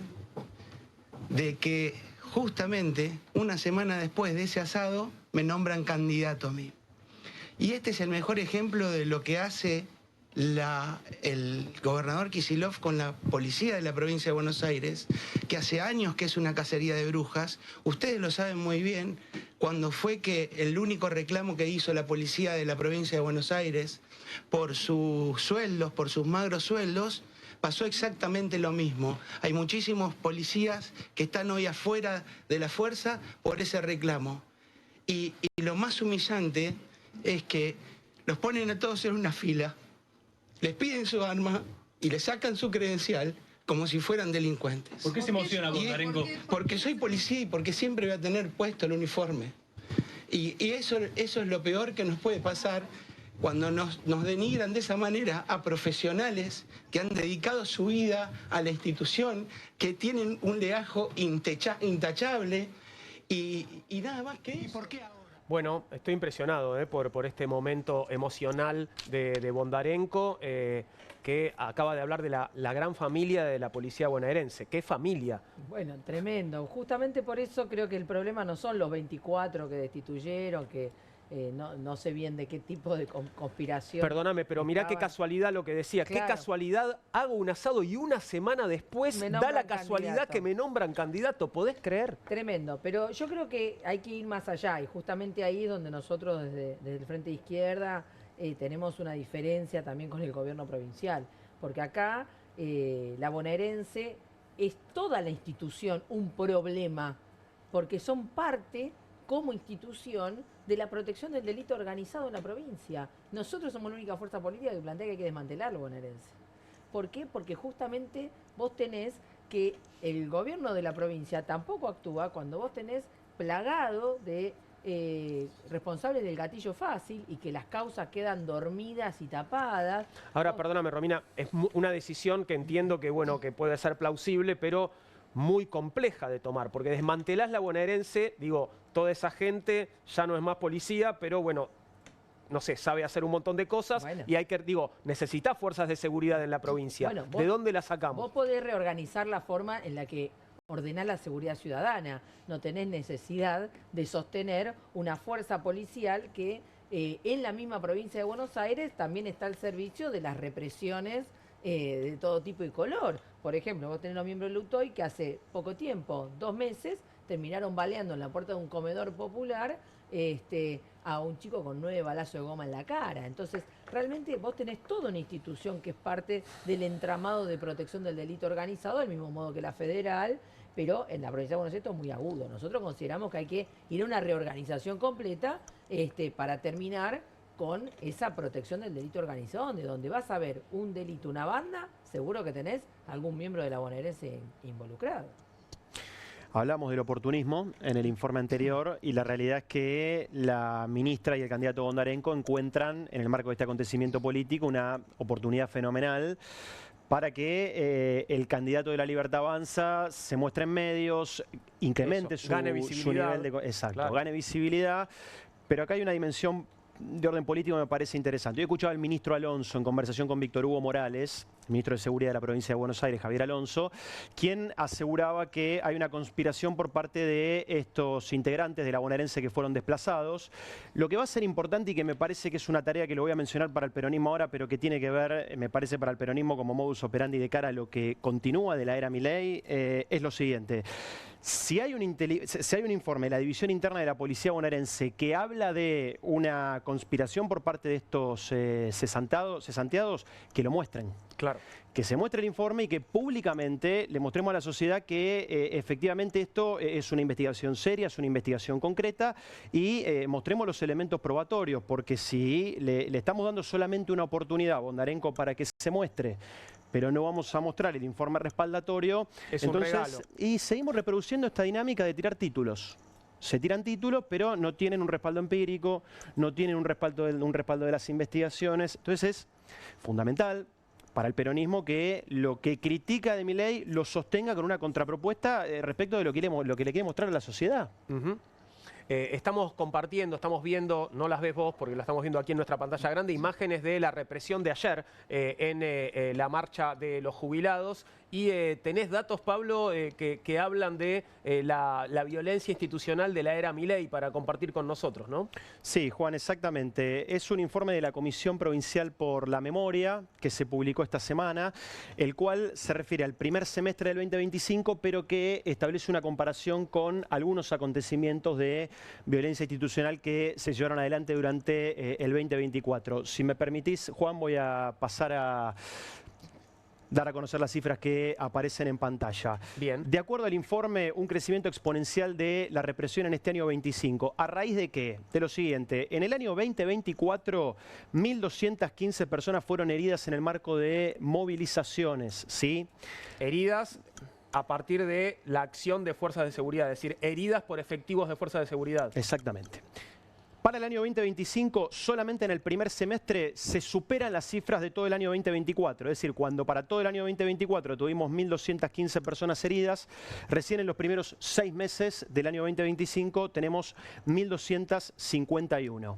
de que justamente una semana después de ese asado me nombran candidato a mí. Y este es el mejor ejemplo de lo que hace el gobernador Kicillof con la policía de la provincia de Buenos Aires, que hace años que es una cacería de brujas. Ustedes lo saben muy bien, cuando fue que el único reclamo que hizo la policía de la provincia de Buenos Aires por sus sueldos, por sus magros sueldos, pasó exactamente lo mismo. Hay muchísimos policías que están hoy afuera de la fuerza por ese reclamo. Y lo más humillante es que los ponen a todos en una fila, les piden su arma y les sacan su credencial como si fueran delincuentes. ¿Por qué se emociona Bondarenko? Porque soy policía y porque siempre voy a tener puesto el uniforme. Y eso es lo peor que nos puede pasar cuando nos denigran de esa manera a profesionales que han dedicado su vida a la institución, que tienen un legajo intachable y nada más que eso. ¿Y por qué ahora? Bueno, estoy impresionado por este momento emocional de Bondarenko, que acaba de hablar de la gran familia de la policía bonaerense. ¿Qué familia? Bueno, tremendo. Justamente por eso creo que el problema no son los 24 que destituyeron, que no sé bien de qué tipo de conspiración. Perdóname, pero mirá qué casualidad lo que decía. Claro. Qué casualidad, hago un asado y una semana después da la casualidad candidato. que me nombran candidato. ¿Podés creer? Tremendo, pero yo creo que hay que ir más allá y justamente ahí es donde nosotros desde el Frente de Izquierda tenemos una diferencia también con el gobierno provincial, porque acá la bonaerense es toda la institución un problema, porque son parte como institución de la protección del delito organizado en la provincia. Nosotros somos la única fuerza política que plantea que hay que desmantelar lo bonaerense. ¿Por qué? Porque justamente vos tenés que el gobierno de la provincia tampoco actúa cuando vos tenés plagado de responsables del gatillo fácil y que las causas quedan dormidas y tapadas. Ahora, perdóname, Romina, es una decisión que entiendo que, bueno, que puede ser plausible, pero muy compleja de tomar, porque desmantelás la bonaerense, digo, toda esa gente ya no es más policía, pero bueno, no sé, sabe hacer un montón de cosas y hay que, digo, necesitás fuerzas de seguridad en la provincia. Bueno, ¿De dónde las sacamos? Vos podés reorganizar la forma en la que ordenás la seguridad ciudadana. No tenés necesidad de sostener una fuerza policial que en la misma provincia de Buenos Aires también está al servicio de las represiones de todo tipo y color. Por ejemplo, vos tenés los miembros del UTOI que hace poco tiempo, 2 meses, terminaron baleando en la puerta de un comedor popular a un chico con 9 balazos de goma en la cara. Entonces, realmente vos tenés toda una institución que es parte del entramado de protección del delito organizado, del mismo modo que la federal, pero en la provincia de Buenos Aires esto es muy agudo. Nosotros consideramos que hay que ir a una reorganización completa para terminar con esa protección del delito organizado, donde vas a ver un delito, una banda, seguro que tenés algún miembro de la bonaerense involucrado. Hablamos del oportunismo en el informe anterior y la realidad es que la ministra y el candidato Bondarenko encuentran en el marco de este acontecimiento político una oportunidad fenomenal para que el candidato de La Libertad Avanza se muestre en medios, incremente su nivel de... Exacto, claro. Gane visibilidad, pero acá hay una dimensión de orden político que me parece interesante. Yo he escuchado al ministro Alonso en conversación con Víctor Hugo Morales, ministro de Seguridad de la provincia de Buenos Aires, Javier Alonso, quien aseguraba que hay una conspiración por parte de estos integrantes de la bonaerense que fueron desplazados. Lo que va a ser importante y que me parece que es una tarea que lo voy a mencionar para el peronismo ahora, pero que tiene que ver, me parece, para el peronismo como modus operandi de cara a lo que continúa de la era Milei, es lo siguiente. Si hay un informe de la División Interna de la Policía Bonaerense que habla de una conspiración por parte de estos cesanteados, que lo muestren. Claro. Que se muestre el informe y que públicamente le mostremos a la sociedad que efectivamente esto es una investigación seria, es una investigación concreta y mostremos los elementos probatorios, porque si le estamos dando solamente una oportunidad a Bondarenko para que se muestre, pero no vamos a mostrar el informe respaldatorio, es entonces, un regalo. Y seguimos reproduciendo esta dinámica de tirar títulos. Se tiran títulos, pero no tienen un respaldo empírico, no tienen un respaldo de las investigaciones. Entonces es fundamental para el peronismo que lo que critica de Milei lo sostenga con una contrapropuesta respecto de lo que le quiere mostrar a la sociedad. Estamos compartiendo, estamos viendo, no las ves vos porque la estamos viendo aquí en nuestra pantalla grande, imágenes de la represión de ayer en la marcha de los jubilados. Y tenés datos, Pablo, que hablan de la violencia institucional de la era Milei para compartir con nosotros, ¿no? Sí, Juan, exactamente. Es un informe de la Comisión Provincial por la Memoria que se publicó esta semana, el cual se refiere al primer semestre del 2025, pero que establece una comparación con algunos acontecimientos de violencia institucional que se llevaron adelante durante el 2024. Si me permitís, Juan, voy a pasar a dar a conocer las cifras que aparecen en pantalla. Bien. De acuerdo al informe, un crecimiento exponencial de la represión en este año 25. ¿A raíz de qué? De lo siguiente. En el año 2024, 1.215 personas fueron heridas en el marco de movilizaciones, ¿sí? Heridas a partir de la acción de fuerzas de seguridad, es decir, heridas por efectivos de fuerzas de seguridad. Exactamente. Para el año 2025, solamente en el primer semestre se superan las cifras de todo el año 2024. Es decir, cuando para todo el año 2024 tuvimos 1.215 personas heridas, recién en los primeros 6 meses del año 2025 tenemos 1.251.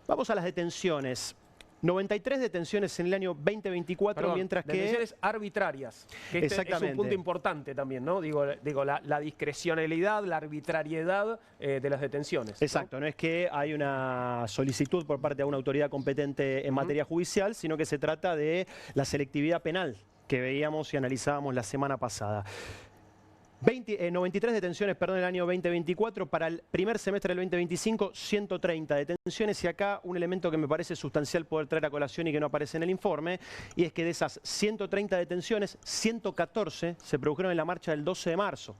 Vamos a las detenciones. 93 detenciones en el año 2024, Perdón, mientras que... detenciones arbitrarias, que este es un punto importante también, ¿no? Digo la discrecionalidad, la arbitrariedad de las detenciones. Exacto, ¿no? Es que hay una solicitud por parte de una autoridad competente en materia judicial, sino que se trata de la selectividad penal que veíamos y analizábamos la semana pasada. 93 detenciones, perdón, en el año 2024. Para el primer semestre del 2025, 130 detenciones. Y acá un elemento que me parece sustancial poder traer a colación y que no aparece en el informe, y es que de esas 130 detenciones, 114 se produjeron en la marcha del 12 de marzo.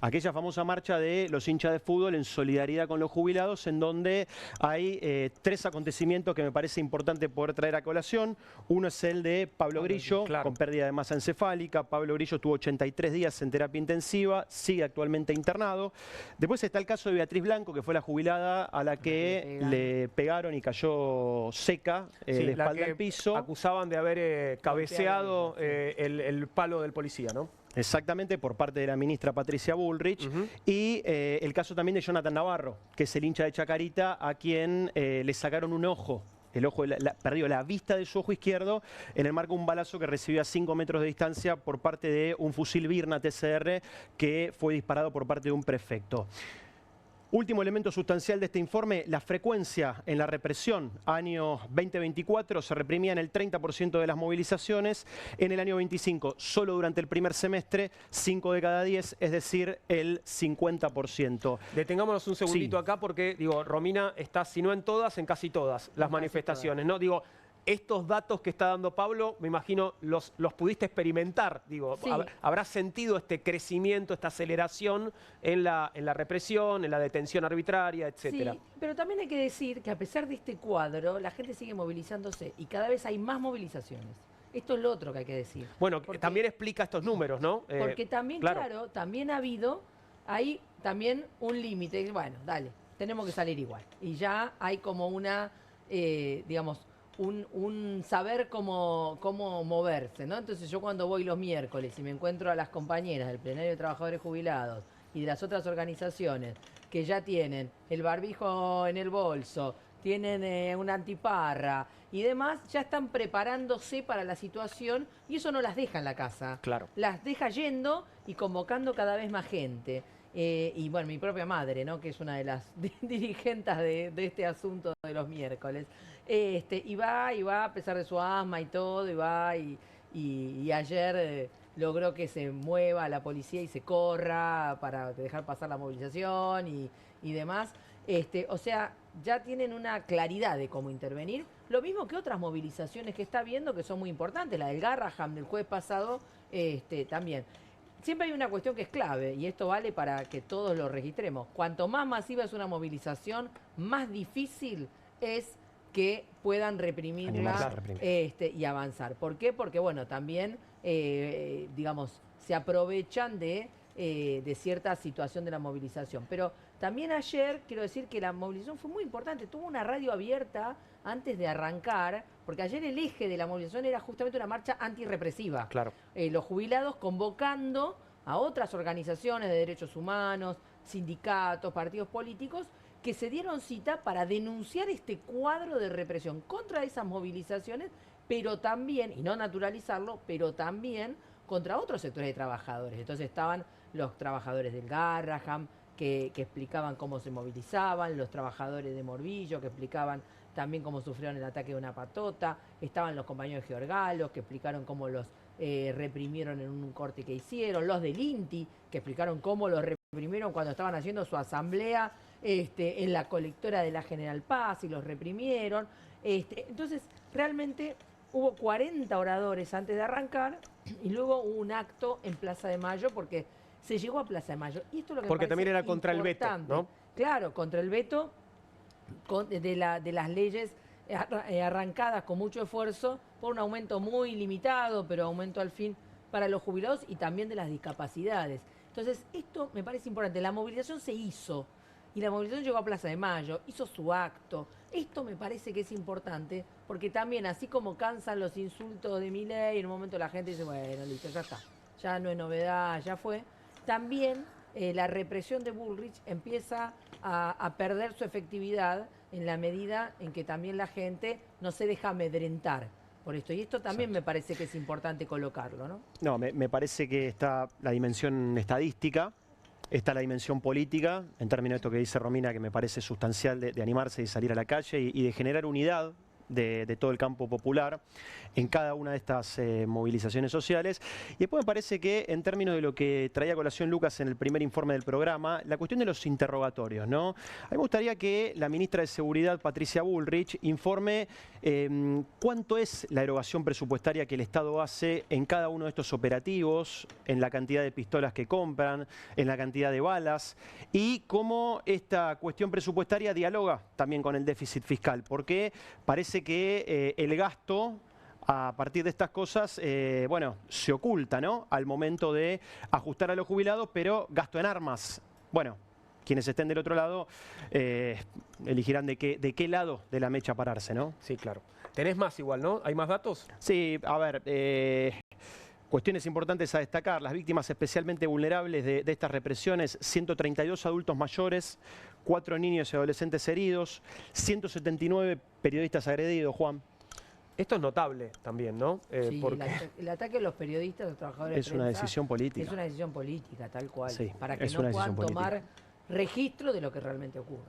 Aquella famosa marcha de los hinchas de fútbol en solidaridad con los jubilados, en donde hay 3 acontecimientos que me parece importante poder traer a colación. Uno es el de Pablo Grillo, con pérdida de masa encefálica. Pablo Grillo estuvo 83 días en terapia intensiva, sigue actualmente internado. Después está el caso de Beatriz Blanco, que fue la jubilada a la que le pegaron y cayó seca de espalda al piso. Acusaban de haber cabeceado el palo del policía, ¿no? Exactamente, por parte de la ministra Patricia Bullrich. Y el caso también de Jonathan Navarro, que es el hincha de Chacarita, a quien le sacaron un ojo. El ojo perdió la vista de su ojo izquierdo en el marco de un balazo que recibió a 5 metros de distancia por parte de un fusil Birna TCR que fue disparado por parte de un prefecto. Último elemento sustancial de este informe, la frecuencia en la represión. Año 2024 se reprimían el 30% de las movilizaciones. En el año 25, solo durante el primer semestre, 5 de cada 10, es decir, el 50%. Detengámonos un segundito acá porque, digo, Romina está, si no en todas, en casi todas las manifestaciones, ¿no? Digo, estos datos que está dando Pablo, me imagino, los pudiste experimentar. Digo, Sí. habrás sentido este crecimiento, esta aceleración en la represión, en la detención arbitraria, etcétera. Sí, pero también hay que decir que a pesar de este cuadro, la gente sigue movilizándose y cada vez hay más movilizaciones. Esto es lo otro que hay que decir. Bueno, también explica estos números, ¿no? Porque también, claro, también ha habido ahí también un límite. Bueno, dale, tenemos que salir igual. Y ya hay como una, digamos, un saber cómo moverse, ¿no? Entonces yo cuando voy los miércoles y me encuentro a las compañeras del Plenario de Trabajadores Jubilados y de las otras organizaciones que ya tienen el barbijo en el bolso, tienen una antiparra y demás, ya están preparándose para la situación y eso no las deja en la casa. Claro. Las deja yendo y convocando cada vez más gente. Y bueno, mi propia madre, ¿no? Que es una de las dirigentes de este asunto de los miércoles. Y va a pesar de su asma y todo, y va y ayer logró que se mueva la policía y se corra para dejar pasar la movilización y demás. O sea, ya tienen una claridad de cómo intervenir. Lo mismo que otras movilizaciones que está viendo que son muy importantes, la del Garraham del jueves pasado también. Siempre hay una cuestión que es clave, y esto vale para que todos lo registremos. Cuanto más masiva es una movilización, más difícil es que puedan reprimirla y avanzar. ¿Por qué? Porque, bueno, también, digamos, se aprovechan de cierta situación de la movilización. Pero también ayer, quiero decir que la movilización fue muy importante. Tuvo una radio abierta antes de arrancar, porque ayer el eje de la movilización era justamente una marcha antirrepresiva. Claro. Los jubilados convocando a otras organizaciones de derechos humanos, sindicatos, partidos políticos, que se dieron cita para denunciar este cuadro de represión contra esas movilizaciones, pero también, y no naturalizarlo, pero también contra otros sectores de trabajadores. Entonces estaban los trabajadores del Garraham, que explicaban cómo se movilizaban, los trabajadores de Morbillo, que explicaban también cómo sufrieron el ataque de una patota, estaban los compañeros de Georgalos, que explicaron cómo los reprimieron en un corte que hicieron, los del INTI, que explicaron cómo los reprimieron cuando estaban haciendo su asamblea en la colectora de la General Paz y los reprimieron. Entonces, realmente hubo 40 oradores antes de arrancar y luego hubo un acto en Plaza de Mayo porque se llegó a Plaza de Mayo. Y esto es lo que porque también era contra importante. el veto, ¿no? Claro, contra el veto de las leyes arrancadas con mucho esfuerzo por un aumento muy limitado, pero aumento al fin para los jubilados y también de las discapacidades. Entonces, esto me parece importante. La movilización se hizo. Y la movilización llegó a Plaza de Mayo, hizo su acto. Esto me parece que es importante, porque también, así como cansan los insultos de Milei, en un momento la gente dice, bueno, listo, ya está. Ya no es novedad, ya fue. También la represión de Bullrich empieza a perder su efectividad en la medida en que también la gente no se deja amedrentar por esto. Y esto también me parece que es importante colocarlo, ¿no? No, me parece que está la dimensión estadística, está la dimensión política, en términos de esto que dice Romina, que me parece sustancial de animarse y salir a la calle y de generar unidad de todo el campo popular en cada una de estas movilizaciones sociales. Y después me parece que en términos de lo que traía a colación Lucas en el primer informe del programa, la cuestión de los interrogatorios, ¿no? A mí me gustaría que la ministra de Seguridad, Patricia Bullrich, informe cuánto es la erogación presupuestaria que el Estado hace en cada uno de estos operativos, en la cantidad de pistolas que compran, en la cantidad de balas, y cómo esta cuestión presupuestaria dialoga también con el déficit fiscal, porque parece que el gasto a partir de estas cosas, bueno, se oculta, ¿no? Al momento de ajustar a los jubilados, pero gasto en armas. Bueno, quienes estén del otro lado elegirán de qué lado de la mecha pararse, ¿no? Sí, claro. Tenés más igual, ¿no? ¿Hay más datos? Sí, a ver, cuestiones importantes a destacar. Las víctimas especialmente vulnerables de estas represiones, 132 adultos mayores, 4 niños y adolescentes heridos, 179 periodistas agredidos, Juan. Esto es notable también, ¿no? Sí, porque el ataque a los periodistas, a los trabajadores es una decisión política. Es una decisión política, tal cual. Sí, para que no puedan tomar registro de lo que realmente ocurre.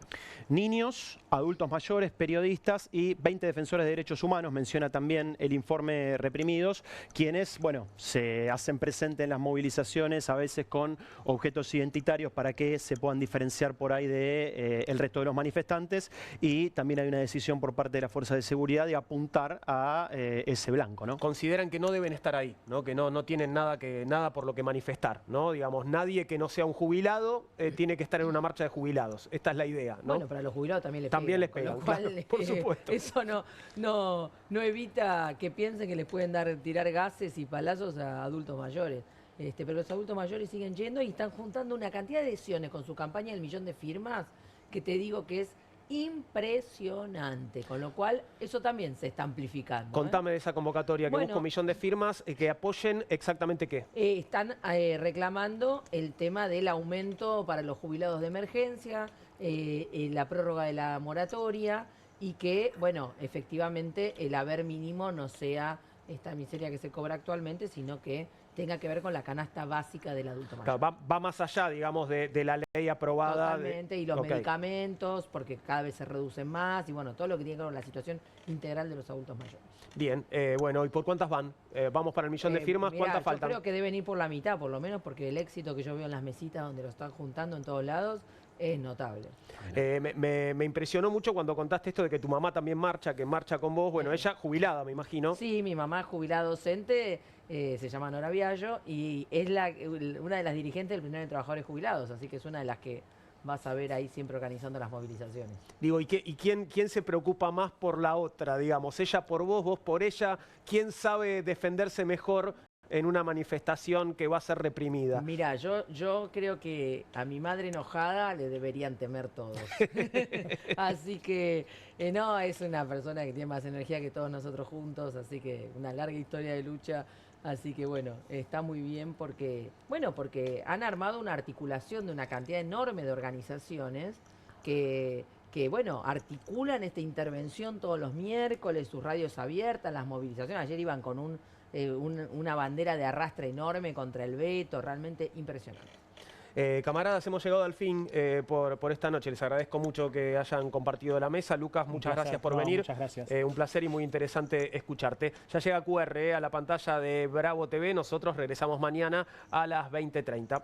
Niños, adultos mayores, periodistas y 20 defensores de derechos humanos, menciona también el informe Reprimidos, quienes, bueno, se hacen presentes en las movilizaciones, a veces con objetos identitarios para que se puedan diferenciar por ahí de el resto de los manifestantes, y también hay una decisión por parte de la Fuerza de Seguridad de apuntar a ese blanco, ¿no? Consideran que no deben estar ahí, ¿no? Que no tienen nada por lo que manifestar, ¿no? Digamos, nadie que no sea un jubilado tiene que estar en una marcha de jubilados. Esta es la idea, ¿no? Bueno, para los jubilados también les pegan, claro, por supuesto. Eso no evita que piensen que les pueden tirar gases y palazos a adultos mayores. Pero los adultos mayores siguen yendo y están juntando una cantidad de adhesiones con su campaña del 1.000.000 de firmas, que te digo que es impresionante, con lo cual eso también se está amplificando. Contame de esa convocatoria que busca 1.000.000 de firmas que apoyen exactamente qué. Están reclamando el tema del aumento para los jubilados de emergencia, la prórroga de la moratoria y que, bueno, efectivamente el haber mínimo no sea esta miseria que se cobra actualmente, sino que tenga que ver con la canasta básica del adulto mayor. Claro, va más allá, digamos, de la ley aprobada. Totalmente, y los medicamentos, porque cada vez se reducen más, y bueno, todo lo que tiene que ver con la situación integral de los adultos mayores. Bien, bueno, ¿y por cuántas van? Vamos para el 1.000.000 de firmas, mirá, ¿cuántas faltan? Yo creo que deben ir por la mitad, por lo menos, porque el éxito que yo veo en las mesitas donde lo están juntando en todos lados es notable. Me impresionó mucho cuando contaste esto de que tu mamá también marcha, que marcha con vos. Bueno, ella jubilada, me imagino. Sí, mi mamá es jubilada docente, se llama Nora Viallo, y es una de las dirigentes del Plenario de Trabajadores Jubilados, así que es una de las que vas a ver ahí siempre organizando las movilizaciones. Digo, ¿y quién se preocupa más por la otra, digamos? ¿Ella por vos, vos por ella? ¿Quién sabe defenderse mejor en una manifestación que va a ser reprimida? Mira, yo creo que a mi madre enojada le deberían temer todos. Así que no, es una persona que tiene más energía que todos nosotros juntos, así que una larga historia de lucha. Así que bueno, está muy bien porque han armado una articulación de una cantidad enorme de organizaciones que bueno, articulan esta intervención todos los miércoles, sus radios abiertas, las movilizaciones. Ayer iban con una bandera de arrastre enorme contra el veto, realmente impresionante. Camaradas, hemos llegado al fin por esta noche. Les agradezco mucho que hayan compartido la mesa. Lucas, muchas gracias por venir. Muchas gracias. Un placer y muy interesante escucharte. Ya llega QR a la pantalla de Bravo TV. Nosotros regresamos mañana a las 20:30.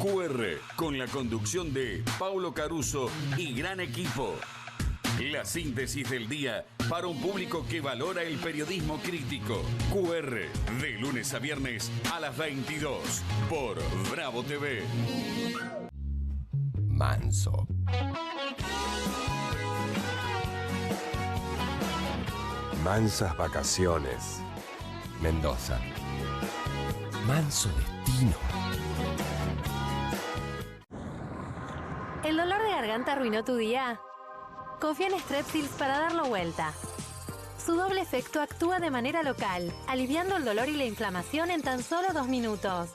QR, con la conducción de Paulo Caruso y gran equipo. La síntesis del día para un público que valora el periodismo crítico. QR, de lunes a viernes a las 22 por Bravo TV. Manso. Mansas vacaciones. Mendoza. Manso destino. ¿El dolor de garganta arruinó tu día? Confía en Strepsils para darlo vuelta. Su doble efecto actúa de manera local, aliviando el dolor y la inflamación en tan solo 2 minutos.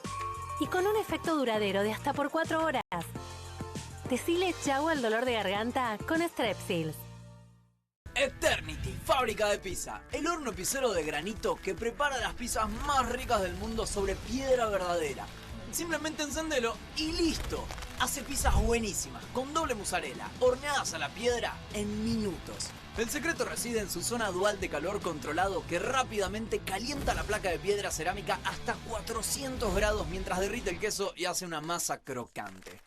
Y con un efecto duradero de hasta por 4 horas. Decile chau al dolor de garganta con Strepsils. Eternity, fábrica de pizza. El horno pizzero de granito que prepara las pizzas más ricas del mundo sobre piedra verdadera. Simplemente encendelo y listo. Hace pizzas buenísimas, con doble mozzarella, horneadas a la piedra en minutos. El secreto reside en su zona dual de calor controlado que rápidamente calienta la placa de piedra cerámica hasta 400 grados mientras derrite el queso y hace una masa crocante.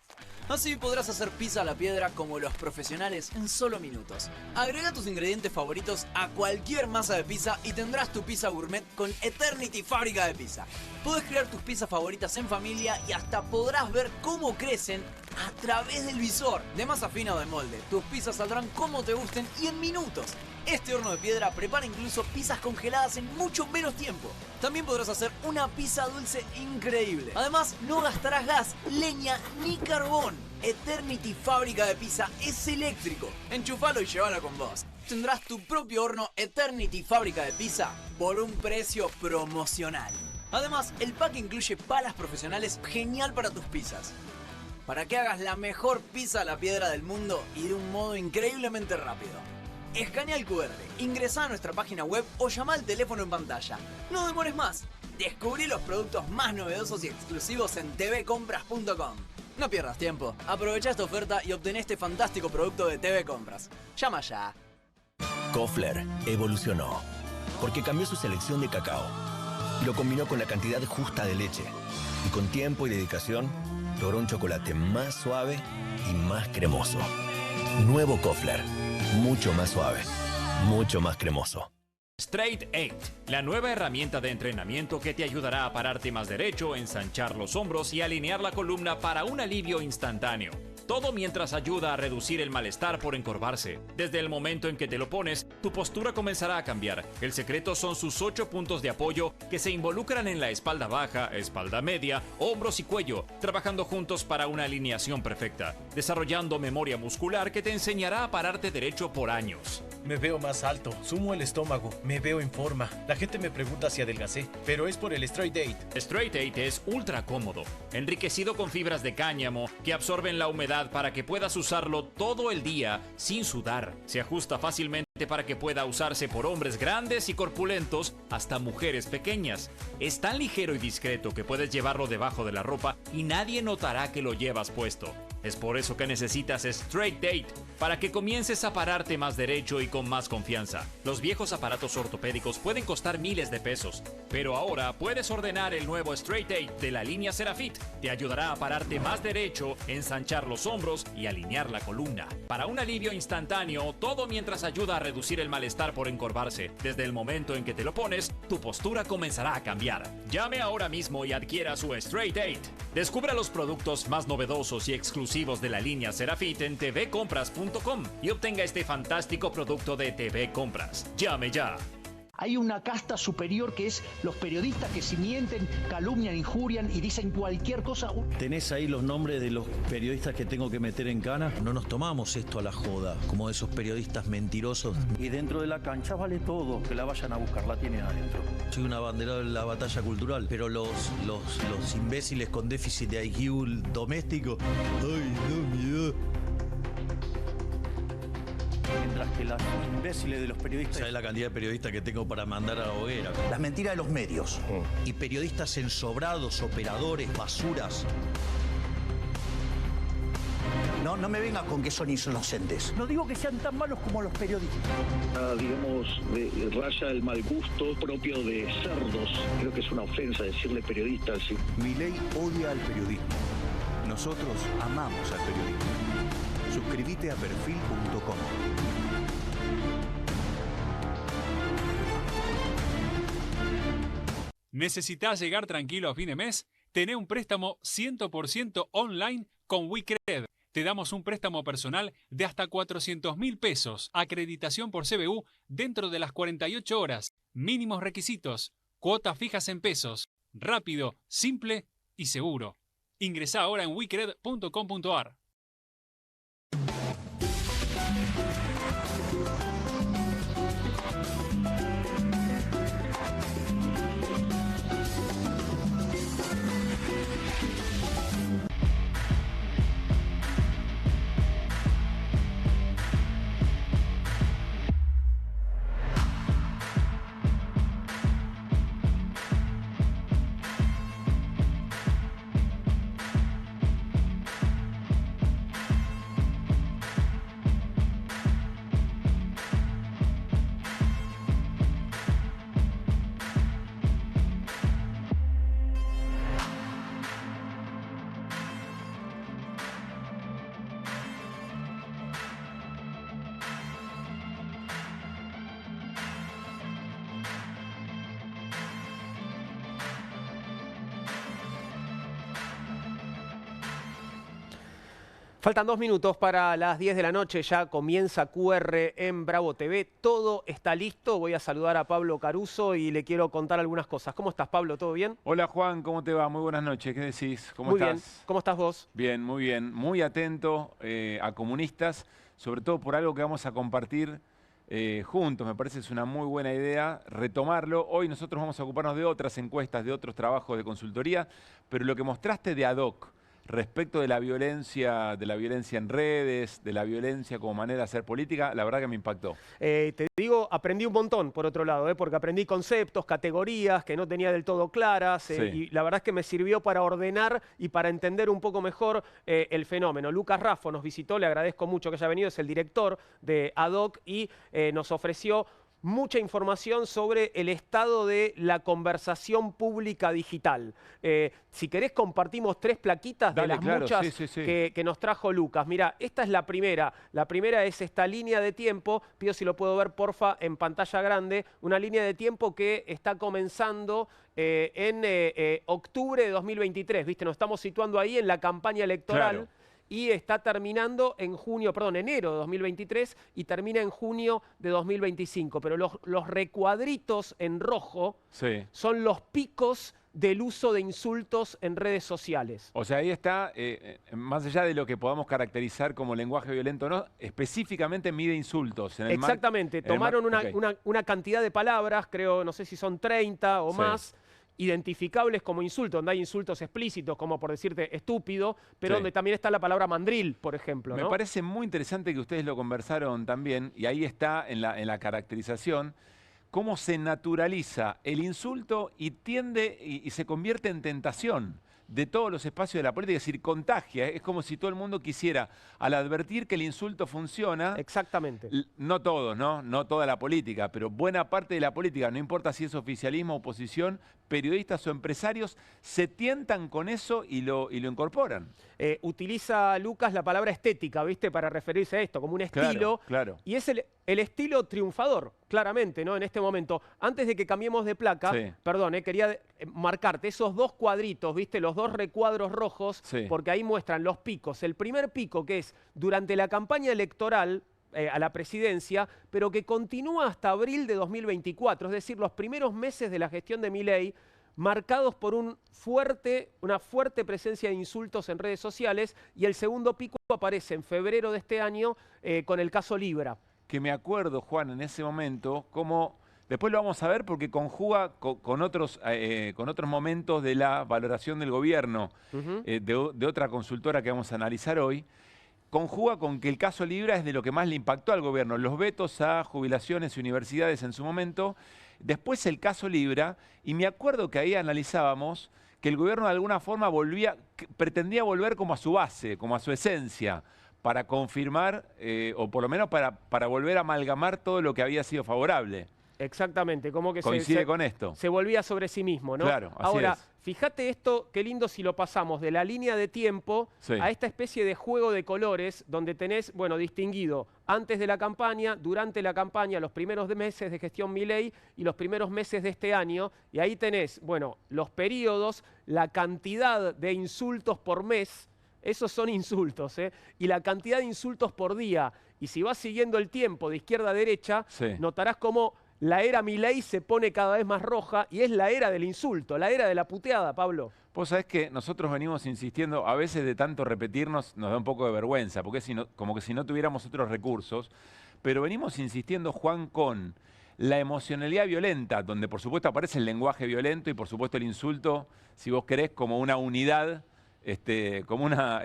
Así podrás hacer pizza a la piedra como los profesionales en solo minutos. Agrega tus ingredientes favoritos a cualquier masa de pizza y tendrás tu pizza gourmet con Eternity Fábrica de Pizza. Podés crear tus pizzas favoritas en familia y hasta podrás ver cómo crecen a través del visor. De masa fina o de molde, tus pizzas saldrán como te gusten y en minutos. Este horno de piedra prepara incluso pizzas congeladas en mucho menos tiempo. También podrás hacer una pizza dulce increíble. Además, no gastarás gas, leña ni carbón. Eternity Fábrica de Pizza es eléctrico. Enchufalo y llévalo con vos. Tendrás tu propio horno Eternity Fábrica de Pizza por un precio promocional. Además, el pack incluye palas profesionales genial para tus pizzas. Para que hagas la mejor pizza a la piedra del mundo y de un modo increíblemente rápido. Escanea el QR, ingresa a nuestra página web o llama al teléfono en pantalla. No demores más. Descubrí los productos más novedosos y exclusivos en tvcompras.com. No pierdas tiempo. Aprovecha esta oferta y obtén este fantástico producto de TV Compras. Llama ya. Koffler evolucionó porque cambió su selección de cacao y lo combinó con la cantidad justa de leche. Y con tiempo y dedicación logró un chocolate más suave y más cremoso. Nuevo Koffler. Mucho más suave, mucho más cremoso. Straight 8, la nueva herramienta de entrenamiento que te ayudará a pararte más derecho, ensanchar los hombros y alinear la columna para un alivio instantáneo. Todo mientras ayuda a reducir el malestar por encorvarse. Desde el momento en que te lo pones, tu postura comenzará a cambiar. El secreto son sus 8 puntos de apoyo que se involucran en la espalda baja, espalda media, hombros y cuello, trabajando juntos para una alineación perfecta, desarrollando memoria muscular que te enseñará a pararte derecho por años. Me veo más alto, sumo el estómago, me veo en forma. La gente me pregunta si adelgacé, pero es por el Straight 8. Straight 8 es ultra cómodo, enriquecido con fibras de cáñamo que absorben la humedad para que puedas usarlo todo el día sin sudar. Se ajusta fácilmente para que pueda usarse por hombres grandes y corpulentos hasta mujeres pequeñas. Es tan ligero y discreto que puedes llevarlo debajo de la ropa y nadie notará que lo llevas puesto. Es por eso que necesitas Straight 8, para que comiences a pararte más derecho y con más confianza. Los viejos aparatos ortopédicos pueden costar miles de pesos, pero ahora puedes ordenar el nuevo Straight 8 de la línea Serafit. Te ayudará a pararte más derecho, ensanchar los hombros y alinear la columna. Para un alivio instantáneo, todo mientras ayuda a reducir el malestar por encorvarse. Desde el momento en que te lo pones, tu postura comenzará a cambiar. Llame ahora mismo y adquiera su Straight 8. Descubra los productos más novedosos y exclusivos de la línea Serafit en tvcompras.com y obtenga este fantástico producto de TV Compras. Llame ya. Hay una casta superior que es los periodistas que si mienten, calumnian, injurian y dicen cualquier cosa. ¿Tenés ahí los nombres de los periodistas que tengo que meter en cana? No nos tomamos esto a la joda, como esos periodistas mentirosos. Y dentro de la cancha vale todo, que la vayan a buscar, la tienen adentro. Soy una bandera de la batalla cultural, pero los imbéciles con déficit de IQ doméstico, ¡ay, no, miedo! Mientras que los imbéciles de los periodistas... ¿Sabes la cantidad de periodistas que tengo para mandar a la hoguera? Las mentiras de los medios. Y periodistas ensobrados, operadores, basuras. No me venga con que son inocentes. No digo que sean tan malos como los periodistas. Digamos, raya el mal gusto propio de cerdos. Creo que es una ofensa decirle periodistas. ¿Sí? Milei odia al periodismo. Nosotros amamos al periodismo. Suscríbete a perfil.com. ¿Necesitas llegar tranquilo a fin de mes? Tené un préstamo 100% online con WeCred. Te damos un préstamo personal de hasta 400.000 pesos. Acreditación por CBU dentro de las 48 horas. Mínimos requisitos. Cuotas fijas en pesos. Rápido, simple y seguro. Ingresá ahora en wecred.com.ar. Faltan 2 minutos para las 10 de la noche, ya comienza QR en Bravo TV. Todo está listo. Voy a saludar a Pablo Caruso y le quiero contar algunas cosas. ¿Cómo estás, Pablo? ¿Todo bien? Hola, Juan. ¿Cómo te va? Muy buenas noches. ¿Qué decís? ¿Cómo Muy estás? bien. ¿Cómo estás vos? Bien, muy bien. Muy atento a comunistas, sobre todo por algo que vamos a compartir juntos. Me parece que es una muy buena idea retomarlo. Hoy nosotros vamos a ocuparnos de otras encuestas, de otros trabajos de consultoría, pero lo que mostraste de ad hoc respecto de la violencia en redes, de la violencia como manera de hacer política, la verdad que me impactó. Te digo, aprendí un montón, por otro lado, porque aprendí conceptos, categorías que no tenía del todo claras, Sí. y la verdad es que me sirvió para ordenar y para entender un poco mejor el fenómeno. Lucas Raffo nos visitó, le agradezco mucho que haya venido, es el director de ad hoc y nos ofreció mucha información sobre el estado de la conversación pública digital. Si querés compartimos 3 plaquitas de las claro, muchas sí. que nos trajo Lucas. Mira, esta es la primera. La primera es esta línea de tiempo. Pido si lo puedo ver, porfa, en pantalla grande. Una línea de tiempo que está comenzando en octubre de 2023. ¿Viste? Nos estamos situando ahí en la campaña electoral. Claro. Y está terminando en enero de 2023 y termina en junio de 2025. Pero los recuadritos en rojo son los picos del uso de insultos en redes sociales. O sea, ahí está, más allá de lo que podamos caracterizar como lenguaje violento, ¿no? Específicamente mide insultos. Exactamente, tomaron una cantidad de palabras, creo, no sé si son 30 o más, identificables como insultos, donde hay insultos explícitos, como por decirte estúpido, pero donde también está la palabra mandril, por ejemplo. Me parece muy interesante que ustedes lo conversaron también, y ahí está en la caracterización, cómo se naturaliza el insulto y tiende y se convierte en tentación de todos los espacios de la política, es decir, contagia. Es como si todo el mundo quisiera, al advertir que el insulto funciona... Exactamente. No todos, ¿no? No toda la política, pero buena parte de la política, no importa si es oficialismo, oposición, periodistas o empresarios, se tientan con eso y lo incorporan. Utiliza, Lucas, la palabra estética, ¿viste? Para referirse a esto, como un estilo. Claro. Y es el estilo triunfador, claramente, ¿no? En este momento. Antes de que cambiemos de placa, perdón, quería marcarte esos 2 cuadritos, ¿viste? Los 2 recuadros rojos, porque ahí muestran los picos. El primer pico, que es durante la campaña electoral a la presidencia, pero que continúa hasta abril de 2024, es decir, los primeros meses de la gestión de Milei, marcados por una fuerte presencia de insultos en redes sociales, y el segundo pico aparece en febrero de este año con el caso Libra. Que me acuerdo, Juan, en ese momento, cómo... Después lo vamos a ver porque conjuga con otros momentos de la valoración del gobierno de otra consultora que vamos a analizar hoy. Conjuga con que el caso Libra es de lo que más le impactó al gobierno. Los vetos a jubilaciones y universidades en su momento. Después el caso Libra. Y me acuerdo que ahí analizábamos que el gobierno de alguna forma pretendía volver como a su base, como a su esencia, para confirmar, o por lo menos para volver a amalgamar todo lo que había sido favorable. Exactamente, como que coincide con esto. Se volvía sobre sí mismo, ¿no? Claro, así Ahora, es. Fíjate esto, qué lindo si lo pasamos de la línea de tiempo a esta especie de juego de colores donde tenés, bueno, distinguido antes de la campaña, durante la campaña, los primeros meses de gestión Milei y los primeros meses de este año. Y ahí tenés, bueno, los periodos, la cantidad de insultos por mes, esos son insultos, y la cantidad de insultos por día. Y si vas siguiendo el tiempo de izquierda a derecha, notarás cómo la era Milei se pone cada vez más roja y es la era del insulto, la era de la puteada, Pablo. Vos sabés que nosotros venimos insistiendo, a veces de tanto repetirnos nos da un poco de vergüenza, porque como que si no tuviéramos otros recursos, pero venimos insistiendo, Juan, con la emocionalidad violenta, donde por supuesto aparece el lenguaje violento y por supuesto el insulto, si vos querés, como una unidad, como una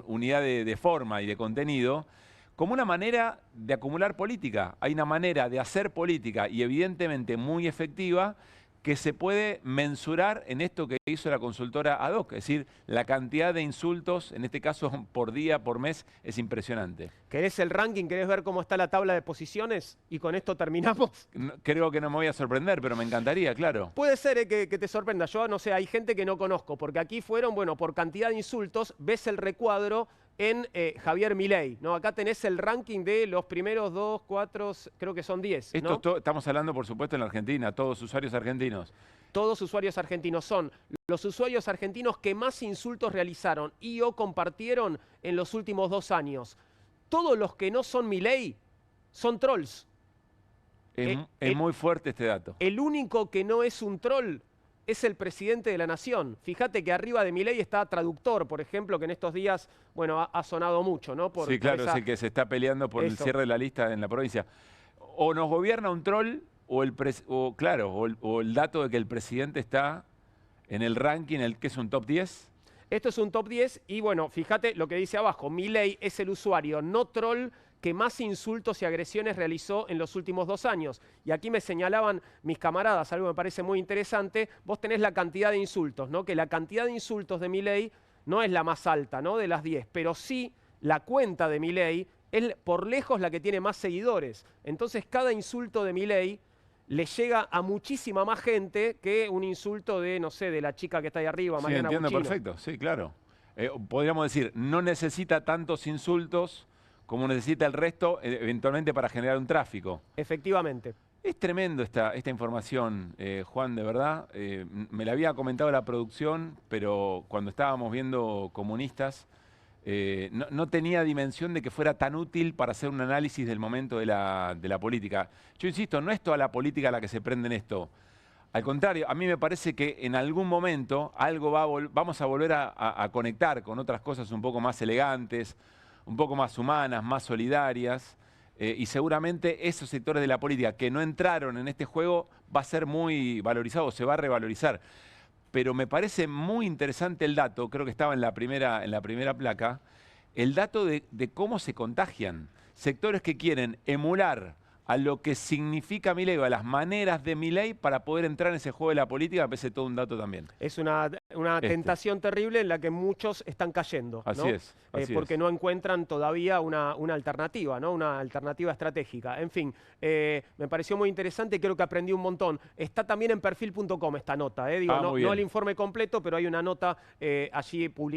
unidad de forma y de contenido, como una manera de acumular política. Hay una manera de hacer política y evidentemente muy efectiva que se puede mensurar en esto que hizo la consultora ad hoc. Es decir, la cantidad de insultos, en este caso por día, por mes, es impresionante. ¿Querés el ranking? ¿Querés ver cómo está la tabla de posiciones? Y con esto terminamos. Creo que no me voy a sorprender, pero me encantaría, claro. Puede ser que te sorprenda. Yo no sé, hay gente que no conozco, porque aquí fueron, bueno, por cantidad de insultos, ves el recuadro en Javier Milei, ¿no? Acá tenés el ranking de los primeros 2, 4, creo que son 10, ¿no? Esto estamos hablando, por supuesto, en la Argentina, todos usuarios argentinos. Todos usuarios argentinos son los usuarios argentinos que más insultos realizaron y o compartieron en los últimos 2 años. Todos los que no son Milei son trolls. Es muy fuerte este dato. El único que no es un troll es el presidente de la nación. Fíjate que arriba de Milei está Traductor, por ejemplo, que en estos días, bueno, ha sonado mucho, ¿no? Sí, claro, es el que se está peleando por el cierre de la lista en la provincia. O nos gobierna un troll, o el dato de que el presidente está en el ranking, que es un top 10. Esto es un top 10 y, bueno, fíjate lo que dice abajo. Milei es el usuario no troll que más insultos y agresiones realizó en los últimos 2 años. Y aquí me señalaban mis camaradas, algo que me parece muy interesante, vos tenés la cantidad de insultos, ¿no? Que la cantidad de insultos de Milei no es la más alta, ¿no? De las 10, pero sí la cuenta de Milei es por lejos la que tiene más seguidores. Entonces cada insulto de Milei le llega a muchísima más gente que un insulto de, no sé, de la chica que está ahí arriba, Sí, Mariana entiendo Buccino. perfecto, sí, claro. Podríamos decir, no necesita tantos insultos como necesita el resto, eventualmente para generar un tráfico. Efectivamente. Es tremendo esta información, Juan, de verdad. Me la había comentado la producción, pero cuando estábamos viendo Comunistas, no tenía dimensión de que fuera tan útil para hacer un análisis del momento de la política. Yo insisto, no es toda la política la que se prende en esto. Al contrario, a mí me parece que en algún momento vamos a volver a conectar con otras cosas un poco más elegantes, un poco más humanas, más solidarias, y seguramente esos sectores de la política que no entraron en este juego va a ser muy valorizado, se va a revalorizar. Pero me parece muy interesante el dato, creo que estaba en la primera placa, el dato de cómo se contagian. Sectores que quieren emular a lo que significa Milei, o a las maneras de Milei para poder entrar en ese juego de la política, me parece todo un dato también. Es una tentación terrible en la que muchos están cayendo, ¿no? Así es. Porque no encuentran todavía una alternativa, ¿no? Una alternativa estratégica. En fin, me pareció muy interesante y creo que aprendí un montón. Está también en perfil.com esta nota, Digo, no el informe completo, pero hay una nota allí publicada.